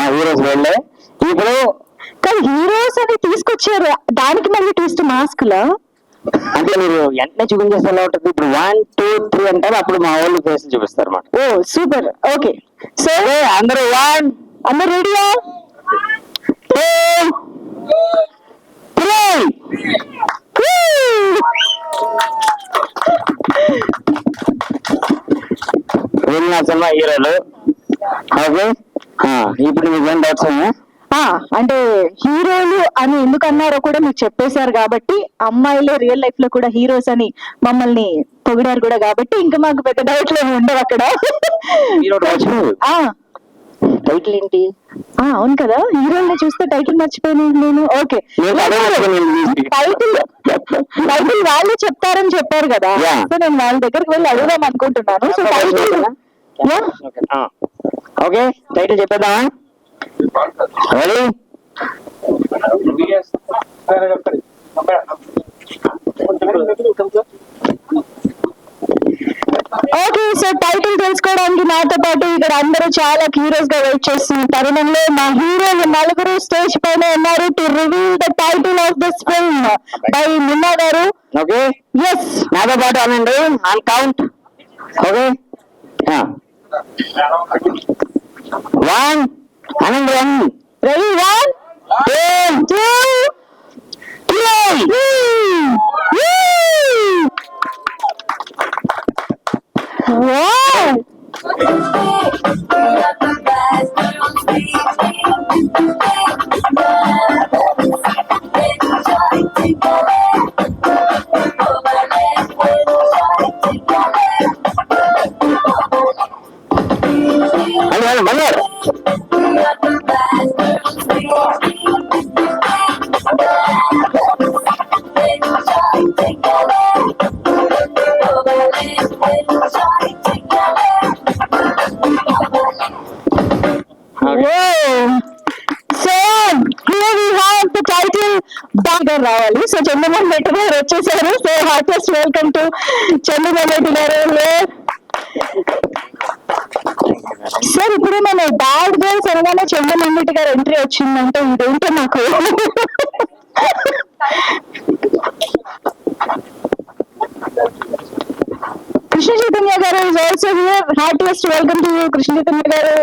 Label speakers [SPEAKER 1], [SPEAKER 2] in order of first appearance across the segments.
[SPEAKER 1] మా హీరోస్ వెళ్ళే ఇప్పుడు.
[SPEAKER 2] కానీ హీరోస్ అని తీసుకొచ్చారు, దానికి మళ్ళీ ట్విస్ట్ మాస్క్ లో
[SPEAKER 1] అంటే మీరు వెంటనే చూపించేస్తే ఎలా ఉంటుంది. ఇప్పుడు 1 2 3 అంటారు, అప్పుడు మా వాళ్ళు ఫేస్ చూపిస్తారు అన్నమాట.
[SPEAKER 2] ఓ సూపర్. ఓకే సో
[SPEAKER 1] అందరూ
[SPEAKER 2] అందరు రెడీయా?
[SPEAKER 1] వెళ్ళిన సినిమా హీరోలు. ఓకే, ఇప్పుడు మీకు ఏం డౌట్స్ ఉన్నాయా?
[SPEAKER 2] అంటే హీరోలు అని ఎందుకు అన్నారో కూడా మీకు చెప్పేశారు కాబట్టి, అమ్మాయిలే రియల్ లైఫ్ లో కూడా హీరోస్ అని మమ్మల్ని పొగిడారు కూడా కాబట్టి ఇంకా మాకు పెద్ద డౌట్లు ఏమి ఉండవు అక్కడ.
[SPEAKER 1] టైటిల్ ఏంటి?
[SPEAKER 2] అవును కదా, హీరోల్ని చూస్తే టైటిల్ మర్చిపోయాను నేను. ఓకే, టైటిల్ వాళ్ళు చెప్తారని చెప్పారు కదా, సో నేను వాళ్ళ దగ్గరికి వెళ్ళి అడుగుదాం అనుకుంటున్నాను. సో టైటిల్
[SPEAKER 1] ఓకే, టైటిల్ చెప్పేద్దామా? రెడీ?
[SPEAKER 2] ఓకే, సో టైటిల్ తెలుసుకోవడానికి నాతో పాటు ఇక్కడ అందరూ చాలా క్యూరియస్ గా వెయిట్ చేస్తున్న తరుణంలో మా హీరోలు నలుగురు స్టేజ్ పైన ఉన్నారు to reveal the title of this film by Munna garu.
[SPEAKER 1] Okay,
[SPEAKER 2] yes,
[SPEAKER 1] నాతో పాటు అనండి ఆన్ కౌంట్. ఓకే, 1 అనండి.
[SPEAKER 2] రెడీ? 1 2 3. రావాలి. సో చంద్రమోహన్ రెడ్డి గారు వచ్చేసారు. So hardest welcome to Chandramohan Reddy గారు. సార్ ఇప్పుడు మన బ్యాడ్ గర్ల్స్ అనగానే చంద్రమోహన్ రెడ్డి గారు ఎంట్రీ వచ్చిందంటే ఇదేంటో నాకు కృష్ణ చైతన్య గారు is also here. Hardest welcome to you Krishna Chaitanya గారు.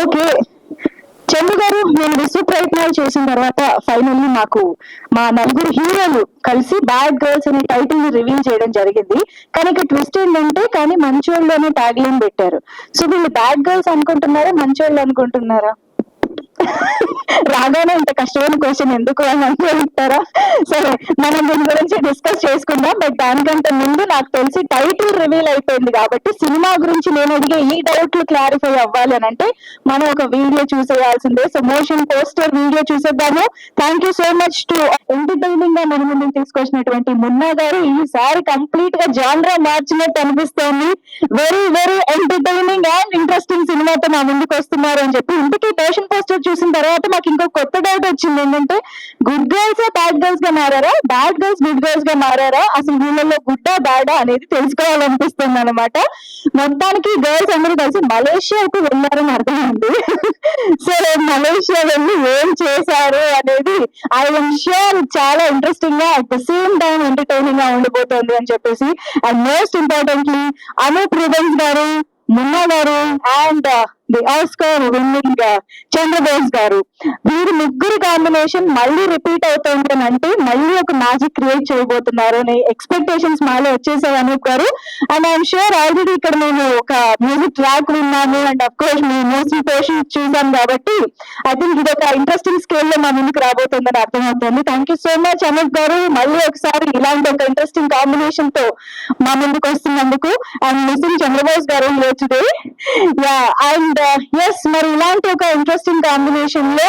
[SPEAKER 2] ఓకే చంద్ర గారు, నేను విశ్వ ప్రయత్నాలు చేసిన తర్వాత ఫైనల్లీ మాకు మా నలుగురు హీరోలు కలిసి బ్యాడ్ గర్ల్స్ అనే టైటిల్ ని రివీల్ చేయడం జరిగింది. కానీ ఇక్కడ ట్విస్ట్ ఏంటంటే, కానీ మంచోళ్ళలోనే ట్యాగ్ లైన్ పెట్టారు. సో వీళ్ళు బ్యాడ్ గర్ల్స్ అనుకుంటున్నారా, మంచోళ్ళు అనుకుంటున్నారా? రాగానే ఇంత కష్టమైన క్వశ్చన్ ఎందుకు అని అనుకుంటారా? సరే, మనం దీని గురించి డిస్కస్ చేసుకుందాం. బట్ దానికంటే ముందు నాకు తెలిసి టైటిల్ రివీల్ అయిపోయింది కాబట్టి సినిమా గురించి నేను అడిగే ఈ డౌట్లు క్లారిఫై అవ్వాలి అని అంటే మనం ఒక వీడియో చూసేయాల్సిందే. సో మోషన్ పోస్టర్ వీడియో చూసేద్దాము. Thank you so much to entertaining గా మన ముందుకు తీసుకొచ్చినటువంటి మున్నా గారు. ఈసారి కంప్లీట్ గా జాన్రా మార్చినట్టు అనిపిస్తోంది. Very very entertaining and interesting సినిమాతో నా ముందుకు వస్తున్నారు అని చెప్పి. ఇంటికి మోషన్ పోస్టర్ చూసిన తర్వాత మాకు ఇంకో కొత్త డౌట్ వచ్చింది. ఏంటంటే గుడ్ గర్ల్స్ బ్యాడ్ గర్ల్స్ గా మారారా, బ్యాడ్ గర్ల్స్ గుడ్ గర్ల్స్ గా మారారా, అసలు వీళ్ళలో గుడ్డా బ్యాడా అనేది తెలుసుకోవాలనిపిస్తుంది అనమాట. మొత్తానికి గర్ల్స్ అందరూ కలిసి మలేషియాకు వెళ్ళారని అర్థమైంది. సో మలేషియా వెళ్ళి ఏం చేశారు అనేది ఐ ఎమ్ ష్యూర్ చాలా ఇంట్రెస్టింగ్ గా at the same time entertaining గా ఉండిపోతుంది అని చెప్పేసి. And most importantly Anup Rubens garu, Munna garu and the Oscar winning Chandrabose garu, వీరి ముగ్గురు కాంబినేషన్ మళ్ళీ రిపీట్ అవుతుంది అని అంటే మళ్ళీ ఒక మ్యాజిక్ క్రియేట్ చేయబోతున్నారు అనే ఎక్స్పెక్టేషన్స్ మాలో వచ్చేసాయి అనూప్ గారు. అండ్ ఐఎమ్ షూర్ ఆల్రెడీ ఇక్కడ మేము ఒక మ్యూజిక్ ట్రాక్ విన్నాము and of course me most portion చూసాం కాబట్టి ఐ థింక్ ఇది ఒక ఇంట్రెస్టింగ్ స్కేల్ లో మా ముందుకు రాబోతుందని అర్థమవుతుంది. Thank you so much Anup garu, మళ్ళీ ఒకసారి ఇలాంటి ఒక ఇంట్రెస్టింగ్ కాంబినేషన్ తో మా ముందుకు వస్తున్నందుకు. అండ్ మిస్సింగ్ చంద్రబోస్ గారు టుడే. అండ్ ఎస్, మరి ఇలాంటి ఒక ఇంట్రెస్టింగ్ కాంబినేషన్ లో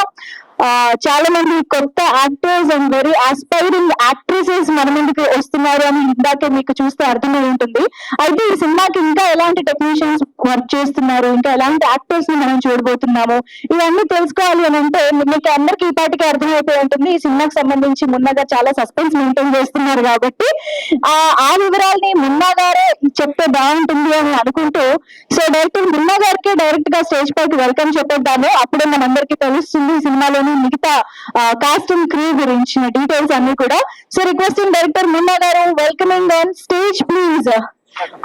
[SPEAKER 2] చాలా మంది కొత్త actors and very aspiring actresses మన ముందుకు వస్తూ చేస్తున్నారు అని ఇందాకే మీకు చూస్తే అర్థమై ఉంటుంది. అయితే ఈ సినిమాకి ఇంకా ఎలాంటి టెక్నీషియన్స్ వర్క్ చేస్తున్నారు, ఇంకా ఎలాంటి యాక్టర్స్ ని మనం చూడబోతున్నాము, ఇవన్నీ తెలుసుకోవాలి అని అంటే మీకు అందరికి ఈ పాటికి అర్థమైపోయి ఉంటుంది. ఈ సినిమాకి సంబంధించి మున్నా గారు చాలా సస్పెన్స్ మెయింటైన్ చేస్తున్నారు కాబట్టి ఆ వివరాలని మున్నా గారే చెప్తే బాగుంటుంది అని అనుకుంటూ, సో డైరెక్టర్ మున్నా గారికి డైరెక్ట్ గా స్టేజ్ పైకి వెల్కమ్ చెప్పేద్దాము. అప్పుడే మనందరికీ తెలుస్తుంది ఈ సినిమాలోని మిగతా కాస్ట్ అండ్ క్రూ గురించిన డీటెయిల్స్ అన్ని కూడా. So requesting director Munna garu, welcoming on stage please.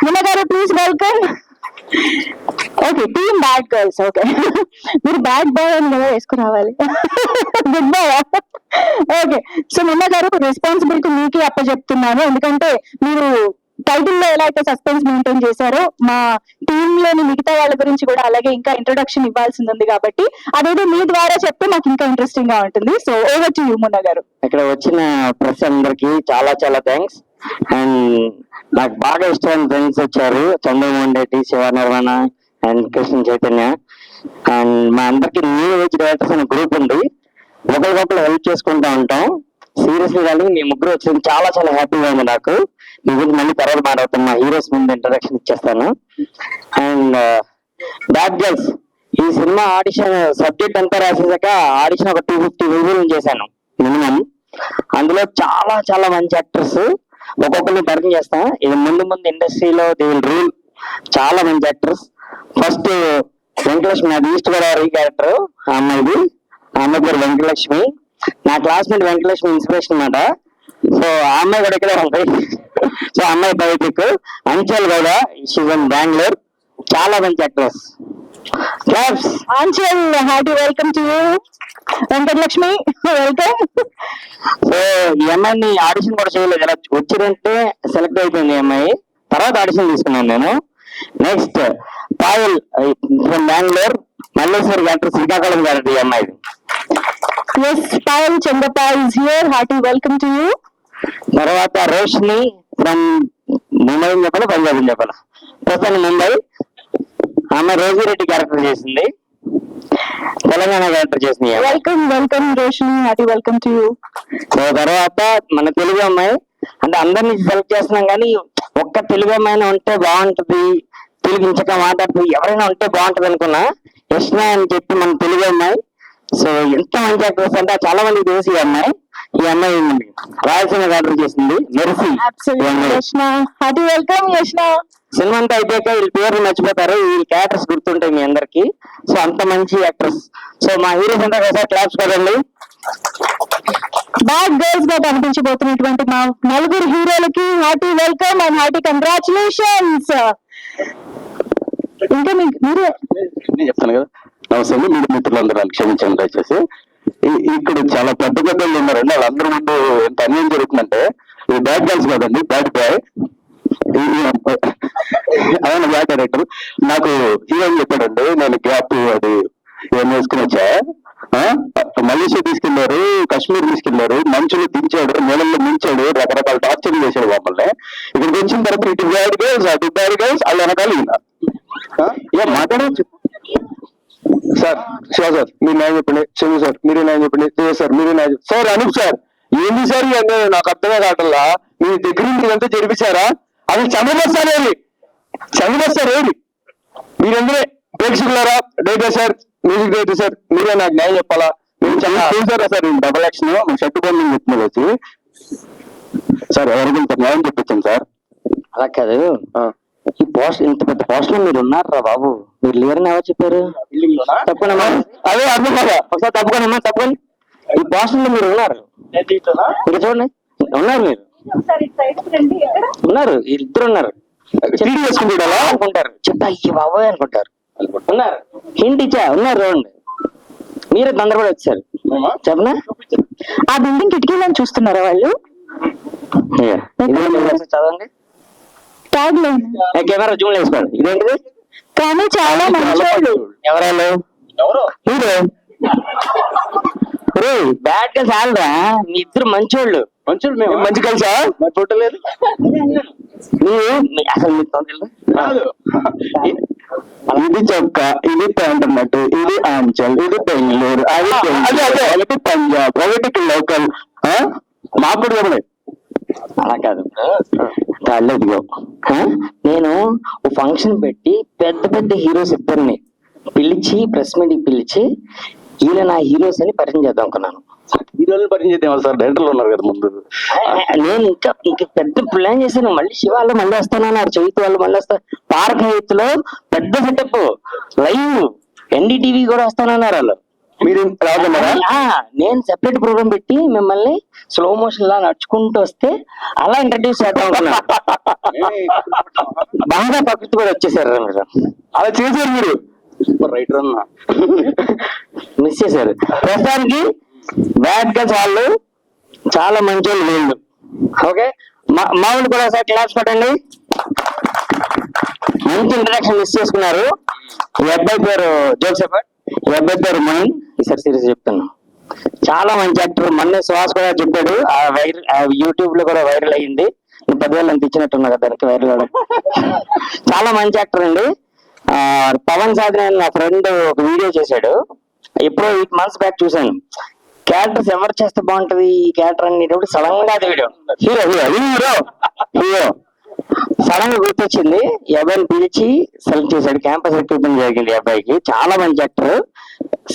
[SPEAKER 2] Munna garu please welcome. Okay, team bad girls. Okay, మీరు బ్యాడ్ బాయ్ అని కదా వేసుకురావాలి, good boy. Okay, so Munna garu responsibility మీకే అప్పచెప్తున్నాను, ఎందుకంటే మీరు టైటిల్ లో ఎలా అయితే సస్పెన్స్ మెయింటైన్ చేశారో మా టీమ్ లోని మిగతా వాళ్ళ గురించి కూడా అలాగే ఇంకా ఇంట్రొడక్షన్ ఇవ్వాల్సింది ఉంది కాబట్టి అదేదో మీ ద్వారా చెప్తే మాకు ఇంకా ఇంట్రెస్టింగ్ గా ఉంటుంది. So over to you Munna గారు.
[SPEAKER 1] ఇక్కడ వచ్చిన ప్రెస్ అందరికి చాలా చాలా థ్యాంక్స్. అండ్ నాకు బాగా ఇష్టమైన ఫ్రెండ్స్ వచ్చారు, చంద్రమోహన్ రెడ్డి, శివ నిర్మాణ అండ్ కృష్ణ చైతన్య. అండ్ మా అందరికి న్యూ ఏజ్ డైరెక్టర్స్ అనే గ్రూప్ ఉంది, ఒకరికొకరు హెల్ప్ చేసుకుంటూ ఉంటాం. సీరియస్లీ కానీ మీ ముగ్గురు వచ్చింది చాలా చాలా హ్యాపీగా ఉంది నాకు. మీ గురించి మళ్ళీ తర్వాత మాట్లాడుతాను, మా హీరోస్ ముందు ఇంట్రడక్షన్ ఇచ్చేస్తాను. అండ్ బ్యాడ్ గర్ల్స్ ఈ సినిమా ఆడిషన్ సబ్జెక్ట్ అంతా రాసేసాక ఆడిషన్ ఒక 250 రివ్యూలు చేశాను మినిమం. అందులో చాలా చాలా మంచి యాక్టర్స్, ఒక్కొక్కరిని పరిచయం చేస్తా. ఇది ముందు ముందు ఇండస్ట్రీలో దే విల్ రూల్. చాలా మంచి యాక్టర్స్. ఫస్ట్ వెంకటలక్ష్మి, అది ఈస్ట్ గోదావరి క్యారెక్టర్. ఆ అమ్మాయి పేరు వెంకటలక్ష్మి. నా క్లాస్మేట్ వెంకటలక్ష్మి ఇన్స్పిరేషన్ అన్నమాట. సో ఆ అమ్మాయి కూడా ఇక్కడే ఉంది. సో అమ్మాయి బయోపిక్ అంచల్ కూడా, షీజ్ ఇన్ బెంగళూరు. చాలా మంచి actress.
[SPEAKER 2] Anchal, hearty welcome to you. Venkatalakshmi welcome.
[SPEAKER 1] So ఈ అమ్మాయిని ఆడిషన్ కూడా చేయలేదు, ఇలా వచ్చిందంటే సెలెక్ట్ అయిపోయింది ఈ అమ్మాయి. తర్వాత ఆడిషన్ తీసుకున్నాను నేను. Next Payal from Bengaluru, Malleswari character, Srikakulam character ఈ అమ్మాయి.
[SPEAKER 2] Yes, Payal Chandapa is here. Hearty welcome to you.
[SPEAKER 1] తర్వాత రోషిని ఫ్రమ్ ముంబై అని చెప్పాలి, పంజాబ్ అని చెప్పాలి, ప్రస్తుతం ముంబై. ఆమె రోజురెడ్డి క్యారెక్టర్ చేసింది, తెలంగాణ క్యారెక్టర్ చేసింది.
[SPEAKER 2] Welcome welcome Roshini, hearty welcome to you.
[SPEAKER 1] So తర్వాత మన తెలుగు అమ్మాయి, అంటే అందరినీ సెలెక్ట్ చేస్తున్నాం కానీ ఒక్క తెలుగు అమ్మాయిని ఉంటే బాగుంటది, తెలుగు ఇంచక మాట్లాడుతుంది ఎవరైనా ఉంటే బాగుంటది అనుకున్నా. యష్ణ అని చెప్పి మన తెలుగు అమ్మాయి. సో ఎంత మంచి యాక్ట్రెస్ అంటే చాలా మందికి తెలిసి ఈ అమ్మాయి. ఈ అమ్మాయి రాయలసీమ క్యారెక్టర్ చేసింది, mercy.
[SPEAKER 2] Hearty welcome Yashna.
[SPEAKER 1] Cinema అంతా అయిపోయాక వీళ్ళ పేర్లు మర్చిపోతారు, వీళ్ళ క్యారెక్టర్స్ గుర్తుంటాయి మీ అందరికి. సో అంత మంచి యాక్ట్రెస్. సో మా హీరోస్ అంతా ఒకసారి క్లాప్స్ కదండి.
[SPEAKER 2] బ్యాడ్ గర్ల్స్ గా కనిపించబోతున్నటువంటి మా నలుగురు హీరోలకి hearty welcome and hearty congratulations. ఇంకా మీరే
[SPEAKER 3] చెప్తాను కదా. నమస్తే అండి, మీరు మిత్రులందరూ క్షమించండి దయచేసి. ఇక్కడ చాలా పెద్ద పెద్ద వాళ్ళు ఉన్నారండి, వాళ్ళందరి ముందు ఎంత అన్యాయం జరుగుతుందంటే, ఇది బ్యాడ్ గర్ల్స్ కాదండి, బ్యాడ్ బాయ్. ఆయన బ్యాడ్ డైరెక్టర్. నాకు హీరోయిన్ చెప్పాడండి, నేను గ్యాప్ అది ఏం వేసుకుని వచ్చా. మలేషియా తీసుకెళ్లారు, కాశ్మీర్ తీసుకెళ్లారు, మంచులు దించాడు, నీళ్ళల్లో ముంచాడు, రకరకాల టార్చర్ చేశాడు మమ్మల్ని. ఇక్కడికి వచ్చిన తర్వాత ఇటు బ్యాడ్ గర్ల్స్ అటు బ్యాడ్ గర్ల్స్ వాళ్ళు వెనకాల ఇలా మాట్లాడవచ్చు. సార్ శివ సార్ మీరు న్యాయం చెప్పండి, చెవి సార్ మీరు న్యాయం చెప్పండి, సార్ మీరు న్యాయం సార్. అనూప్ సార్ ఏంది సార్ ఇవన్నీ నాకు అర్థమే కావట్లా. మీ దగ్గర మీరంతా జరిపించారా? అది చంద్రబాబు సార్ ఏది, చంద్రబాబు సార్ ఏది, మీరెందుకే ప్రేక్షకులారా? Director sir, music director sir, మీరే నాకు న్యాయం చెప్పాలా? మీరు చాలా చూసారా సార్ డబల్ యాక్షన్ షర్ట్ బండి చెప్తున్నారు వచ్చి సార్, ఎవరికి న్యాయం చెప్పించాను సార్.
[SPEAKER 1] అలా కాదు, ఈ పోస్ట్ ఇంత పెద్ద పోస్ట్ లో మీరు ఉన్నారా బాబు, మీరు లేరని ఎవరు చెప్పారు? తప్పనమ్మా, అదే అర్థం కదా, ఒకసారి తప్పుకోనమ్మా, తప్పుకొని. ఈ పోస్ట్ లో మీరు ఉన్నారు, ఇక్కడ చూడండి ఉన్నారు, మీరు ఉన్నారు, ఇద్దరు ఉన్నారు. వేసుకుంటారా అనుకుంటారు, చెప్తా ఈ బాబోయ్ అనుకుంటారు. ఉన్నారు, హింట్ ఇచ్చా, ఉన్నారు చూడండి. మీరే తొందరపడి వచ్చారు చెప్పనా.
[SPEAKER 2] ఆ బిల్డింగ్ కిటికీలను చూస్తున్నారా వాళ్ళు?
[SPEAKER 1] చదవండి,
[SPEAKER 2] ట్యాగ్
[SPEAKER 1] కెమెరా జూమ్ వేసుకోండి. ఇదేంటిది?
[SPEAKER 2] కానీ చాలా మంచి
[SPEAKER 1] ఎవరాలు హీరో బ్యాడ్ గా చాలరా, మీ ఇద్దరు మంచోళ్ళు.
[SPEAKER 3] మంచోళ్ళు మేము మంచి కలిసా ఫోటో లేదు
[SPEAKER 1] అసలు మీకు తొందరలు.
[SPEAKER 3] ఇది చొక్క, ఇది ప్యాంట్ అన్నట్టు, ఇది ఆంచల్, ఇది బెంగళూరు, అది పంజాబ్, ఒకటి లోకల్. మాకు కూడా చెప్పండి
[SPEAKER 1] అలా కాదు అల్లదిగో నేను ఓ ఫంక్షన్ పెట్టి పెద్ద పెద్ద హీరోస్ ఇద్దరిని పిలిచి ప్రెస్ మీట్ పిలిచి ఈయన నా హీరోస్ అని పరిచయం చేద్దాం అనుకున్నాను.
[SPEAKER 3] హీరోలు పరిచయం చేద్దాం సార్, డైరెక్టర్లు ఉన్నారు కదా ముందు.
[SPEAKER 1] నేను ఇంకా పెద్ద ప్లాన్ చేశాను. మళ్ళీ శివాళ్ళు మళ్ళీ వస్తానన్నారు, చవితి వాళ్ళు మళ్ళీ వస్తారు, పార్క్ హైత్లో పెద్ద సెటప్ లైవ్ ఎన్డీటీవీ కూడా వస్తానన్నారు వాళ్ళు.
[SPEAKER 3] మీరు రావద్దన్నారా?
[SPEAKER 1] నేను సెపరేట్ ప్రోగ్రామ్ పెట్టి మిమ్మల్ని స్లో మోషన్ లా నడుచుకుంటూ వస్తే అలా ఇంట్రడ్యూస్ చేద్దాం అనుకున్నా. బాగా ప్రకృతి కూడా వచ్చేసారు మీరు,
[SPEAKER 3] అలా చేశారు మీరు. సూపర్ రైటర్ అన్న,
[SPEAKER 1] మిస్ చేశారు. ప్రస్తుతానికి బ్యాడ్ గర్ల్స్ వాళ్ళు చాలా మంచి వాళ్ళు వీళ్ళు. ఓకే, మామూలు కూడా ఒకసారి క్లాస్ పెట్టండి. మంచి ఇంట్రడక్షన్ మిస్ చేసుకున్నారు. ఈ అబ్బాయి పేరు జోసెఫ్, ఈ అబ్బాయి పేరు మోయిన్. ఈసారి సీరియస్ చెప్తాను, చాలా మంచి యాక్టర్. మొన్నే సుహాస్ కూడా చెప్పాడు, యూట్యూబ్ లో కూడా వైరల్ అయ్యింది. 10,000 అంత ఇచ్చినట్టున్నా కదా దానికి వైరల్ అవడం. చాలా మంచి యాక్టర్ అండి. పవన్ సాధన నా ఫ్రెండ్ ఒక వీడియో చేశాడు, ఎప్పుడో 8 months బ్యాక్ చూశాను. క్యారెక్టర్స్ ఎవరు చేస్తే బాగుంటది ఈ క్యారెక్టర్ అనేటప్పుడు సడన్ గా అది video hero hero hero hero sudden గా గుర్తొచ్చింది. ఈ అబ్బాయిని పిలిచి సెలెక్ట్ చేశాడు. క్యాంపస్ రిక్రూట్మెంట్ జరిగింది ఈ అబ్బాయికి. చాలా మంచి యాక్టర్.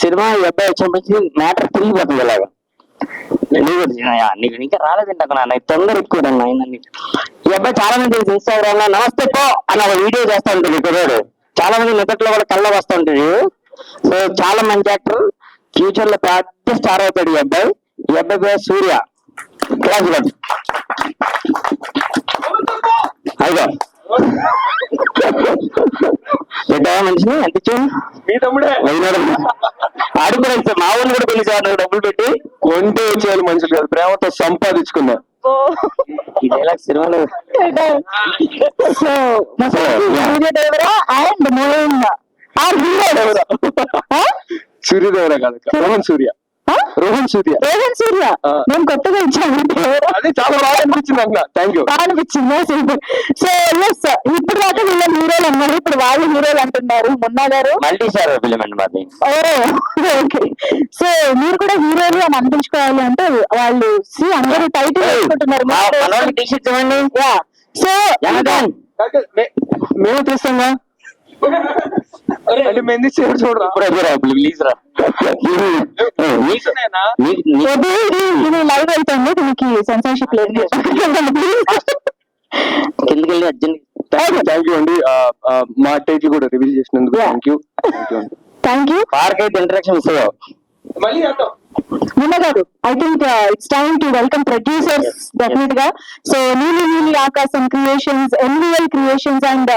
[SPEAKER 1] సినిమా ఈ అబ్బాయి వచ్చినప్పుడు మ్యాటర్ తిరిగిపోతుంది ఇలాగా. నీకు ఇంకా రాలేదండి అక్కడ నాకు తొందర ఎక్కువ ఆయన. ఈ అబ్బాయి చాలా మంది ఇన్స్టాగ్రామ్ లో నమస్తే పో అని ఒక వీడియో చేస్తా ఉంటాడు కుర్రాడు. చాలా మంది నిద్రలో కూడా కళ్ళ వస్తూ ఉంటాడు. సో చాలా మంచి యాక్టర్, ఫ్యూచర్ లో పెద్ద స్టార్ అవుతాడు ఈ అబ్బాయి. ఈ అబ్బాయి పేరు సూర్య. క్లాస్ అదిగో పెట్టావా మనిషిని ఎంత ఇచ్చావు?
[SPEAKER 3] మీ తమ్ముడే
[SPEAKER 1] ఆడు కూడా ఇస్తాను, మా ఊళ్ళు కూడా పిలిచారు డబ్బులు పెట్టి.
[SPEAKER 3] కొంటే వచ్చేయాలి మనుషులు కాదు, ప్రేమతో సంపాదించుకున్నా.
[SPEAKER 1] ఈ డైలాగ్ సినిమాలో
[SPEAKER 2] so Suryadevara and Moin are hero.
[SPEAKER 3] Suryadevara కాదు, రోహన్ సూర్య. రోహన్ సూర్య,
[SPEAKER 2] రోహన్ సూర్య. నేను కొత్తగా ఇచ్చాను,
[SPEAKER 3] అది చాలా బాగా అనిపించింది అన్న. Thank you.
[SPEAKER 2] బాగా అనిపించింది. సో ఎస్, ఇప్పుడు దాకా వీళ్ళ హీరోలు అన్నారు, ఇప్పుడు వాళ్ళు హీరోలు అంటున్నారు. మున్నా గారు
[SPEAKER 1] మల్టీ స్టార్ ఫిలిం అండి మాది.
[SPEAKER 2] ఓకే, సో మీరు కూడా హీరోలు అని అనిపించుకోవాలి అంటే వాళ్ళు అందరూ టైటిల్ వేసుకుంటున్నారు.
[SPEAKER 1] టీషర్ట్స్ ఇవ్వండి.
[SPEAKER 2] సో
[SPEAKER 3] మేము తీస్తాంగా అంటే మేము తీసేవాడు చూడరా.
[SPEAKER 1] ప్లీజ్ రా,
[SPEAKER 2] ఇది లైవ్ అవుతుంది, దీనికి సెన్సార్షిప్ లేదు.
[SPEAKER 1] కిందకి వెళ్ళి అర్జెంట్.
[SPEAKER 3] థ్యాంక్ యూ అండి, మా టైటిల్ కూడా రివీల్ చేసినందుకు thank you.
[SPEAKER 2] Thank you.
[SPEAKER 1] Park అయితే ఇంటరాక్షన్ ఇస్తాయో
[SPEAKER 2] Munna garu, I think it's time to welcome producers definite గా. So Neeli Neeli Aakasam Creations, NVL Creations and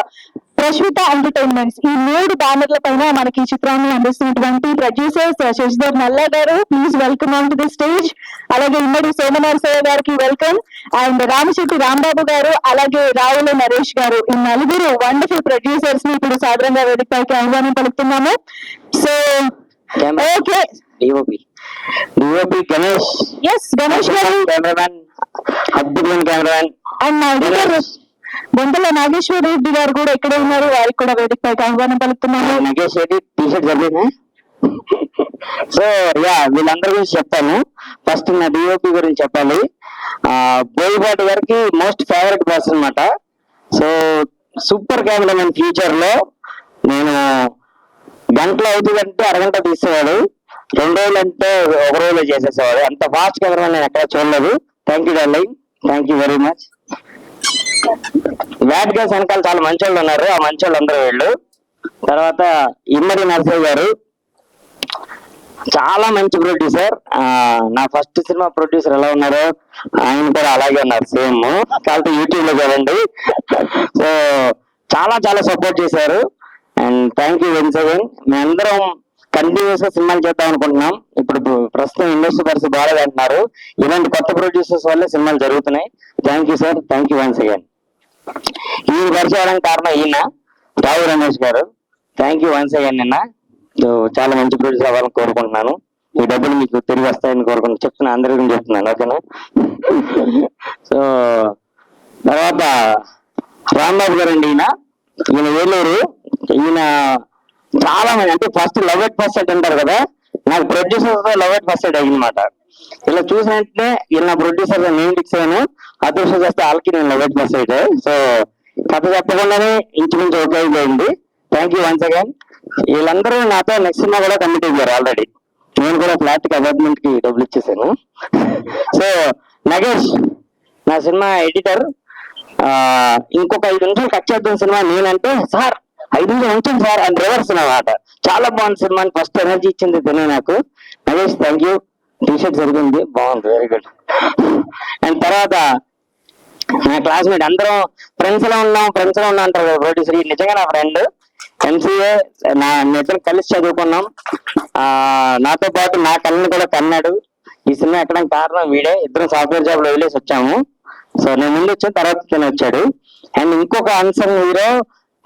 [SPEAKER 2] Prashmitha Entertainments, ఈ 3 బ్యానర్ల పైన మనకి ఈ చిత్రాన్ని అందిస్తున్నటువంటి ప్రొడ్యూసర్స్ శశిధర్ నల్లా గారు, please welcome on to the stage. అలాగే ఇమ్మడి సోమనరసయ్య గారికి వెల్కమ్, అండ్ రామశెట్టి రాంబాబు గారు, అలాగే రావుల నరేష్ గారు. ఈ 4 వండర్ఫుల్ ప్రొడ్యూసర్స్ ని ఇప్పుడు సాధారణంగా వేదికపైకి ఆహ్వానం పలుకుతున్నాము. So okay,
[SPEAKER 1] DOP Ganesh.
[SPEAKER 2] Yes, Ganesh garu
[SPEAKER 1] cameraman, అద్భుతమైన కెమెరామ్యాన్.
[SPEAKER 2] అండ్ నా ఎడిటర్ బొంతల నాగేశ్వర రెడ్డి గారు కూడా ఇక్కడే ఉన్నారు, వారికి కూడా వేదికపైకి ఆహ్వానం పలుకుతున్నాము.
[SPEAKER 1] నాగేష్ రెడ్డి టీషర్ట్ జరిగిందా? సో వీళ్ళందరి గురించి చెప్తాను. ఫస్ట్ నా డిఓపి గురించి చెప్పాలి. బోయపాటి గారికి మోస్ట్ ఫేవరెట్ పర్సన్ అనమాట. So super cameraman. ఫ్యూచర్ లో నేను గంటలో అవుతుందంటే అరగంట తీసేవాడు, 2 రోజులు అంటే 1 రోజులో చేసేసేవాడు. అంత ఫాస్ట్ కెమెరామెన్ నేను ఎక్కడ చూడలేదు. Thank you darling, thank you very much. Bad girls వెనకాల చాలా మంచి వాళ్ళు ఉన్నారు, ఆ మంచి వాళ్ళు అందరూ వీళ్ళు. తర్వాత ఇమ్మడి నరసయ్య గారు చాలా మంచి ప్రొడ్యూసర్. నా ఫస్ట్ సినిమా ప్రొడ్యూసర్ ఎలా ఉన్నారో ఆయన కూడా అలాగే ఉన్నారు, సేమ్. కాబట్టి యూట్యూబ్ లో చూడండి. సో చాలా చాలా సపోర్ట్ చేశారు. And thank you once again. మేమందరం కంటిన్యూస్ గా సినిమాలు చేద్దాం అనుకుంటున్నాం. ఇప్పుడు ప్రస్తుతం ఇండస్ట్రీ పరిస్థితి బాగాలేదు అంటున్నారు. ఇలాంటి కొత్త ప్రొడ్యూసర్స్ వల్లే సినిమాలు జరుగుతున్నాయి. Thank you sir, thank you once again. ఈయన పరిచయం కారణం ఈయన రావు రమేష్ గారు. Thank you once again. నిన్న చాలా మంచి ప్రొడ్యూసర్ అవ్వాలని కోరుకుంటున్నాను. ఈ డబ్బులు మీకు తిరిగి వస్తాయని కోరుకుంటున్నాను. చెప్తున్నా, అందరికీ చెప్తున్నాను, ఓకేనా? సో తర్వాత రాంబాబు గారు అండి, ఈయన ఏలూరు. ఈయన చాలా మంది అంటే first love at first sight అంటారు కదా, నాకు ప్రొడ్యూసర్స్ తో లవ్ ఎట్ ఫస్ట్ సైట్ అయ్యిందన్నమాట. ఇలా చూసిన వెంటనే ఇలా ప్రొడ్యూసర్ నేను ఫిక్స్ అయ్యాను. అదృష్టం చేస్తే వాళ్ళకి నేను లెవెట్ బస్ అయితే. సో కథ చెప్పకుండానే ఇంచుమించు ఓకే అయిపోయింది. Thank you once again. వీళ్ళందరూ నాతో నెక్స్ట్ సినిమా కూడా కమిట్ అయ్యారు ఆల్రెడీ. నేను కూడా ఫ్లాట్ కి అపార్ట్మెంట్ కి డబ్బులు ఇచ్చేసాను. సో నగేష్ నా సినిమా ఎడిటర్, ఇంకొక 5 నిమిషాలు కట్ చేద్దాం సినిమా నేనంటే, సార్ 5 నిమిషాలు ఉంచండి సార్ అని రివర్స్ అన్నమాట. చాలా బాగుంది సినిమా అని ఫస్ట్ ఎనర్జీ ఇచ్చింది తినే నాకు. Nagesh thank you. టీషర్ట్ జరిగింది, బాగుంది, వెరీ గుడ్. అండ్ తర్వాత నా క్లాస్మేట్ అందరం ఫ్రెండ్స్ లో ఉన్నాం అంటారు కదా ప్రొడ్యూసర్, నిజంగా నా ఫ్రెండ్ ఎంసీఏ నా ఇద్దరం కలిసి చదువుకున్నాం. నాతో పాటు నా కళ్ళని కూడా కన్నాడు. ఈ సినిమా ఎక్కడానికి కారణం వీడే. ఇద్దరం సాఫ్ట్వేర్ జాబ్ లో వదిలేసి వచ్చాము. సో నేను ముందు వచ్చాను, తర్వాత తను వచ్చాడు. అండ్ ఇంకొక అన్సంగ్ హీరో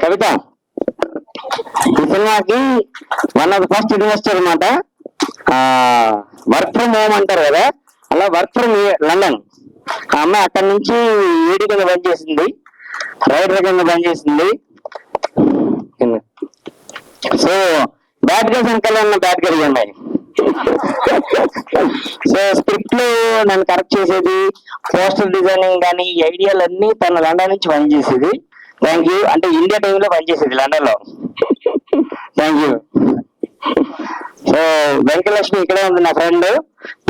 [SPEAKER 1] కవిత. ఈ సినిమాకి one of the first investor అనమాట. వర్క్ ఫ్రమ్ హోమ్ అంటారు కదా, అలా వర్క్ ఫ్రమ్ లండన్. ఆ అమ్మాయి అక్కడి నుంచి ఏడీ కింద పనిచేసింది, రైటర్ కింద పనిచేసింది. సో బ్యాడ్ గైస్ వెనకాల ఉన్న బ్యాడ్ గైస్ ఉన్నాయి. సో స్క్రిప్ట్ లో నన్ను కరెక్ట్ చేసేది, పోస్టర్ డిజైనింగ్ కానీ ఈ ఐడియాలన్నీ తన లండన్ నుంచి పనిచేసేది. Thank you. అంటే ఇండియా టైంలో పనిచేసేది లండన్ లో. Thank you. సో వెంకటలక్ష్మి ఇక్కడే ఉంది నా ఫ్రెండ్.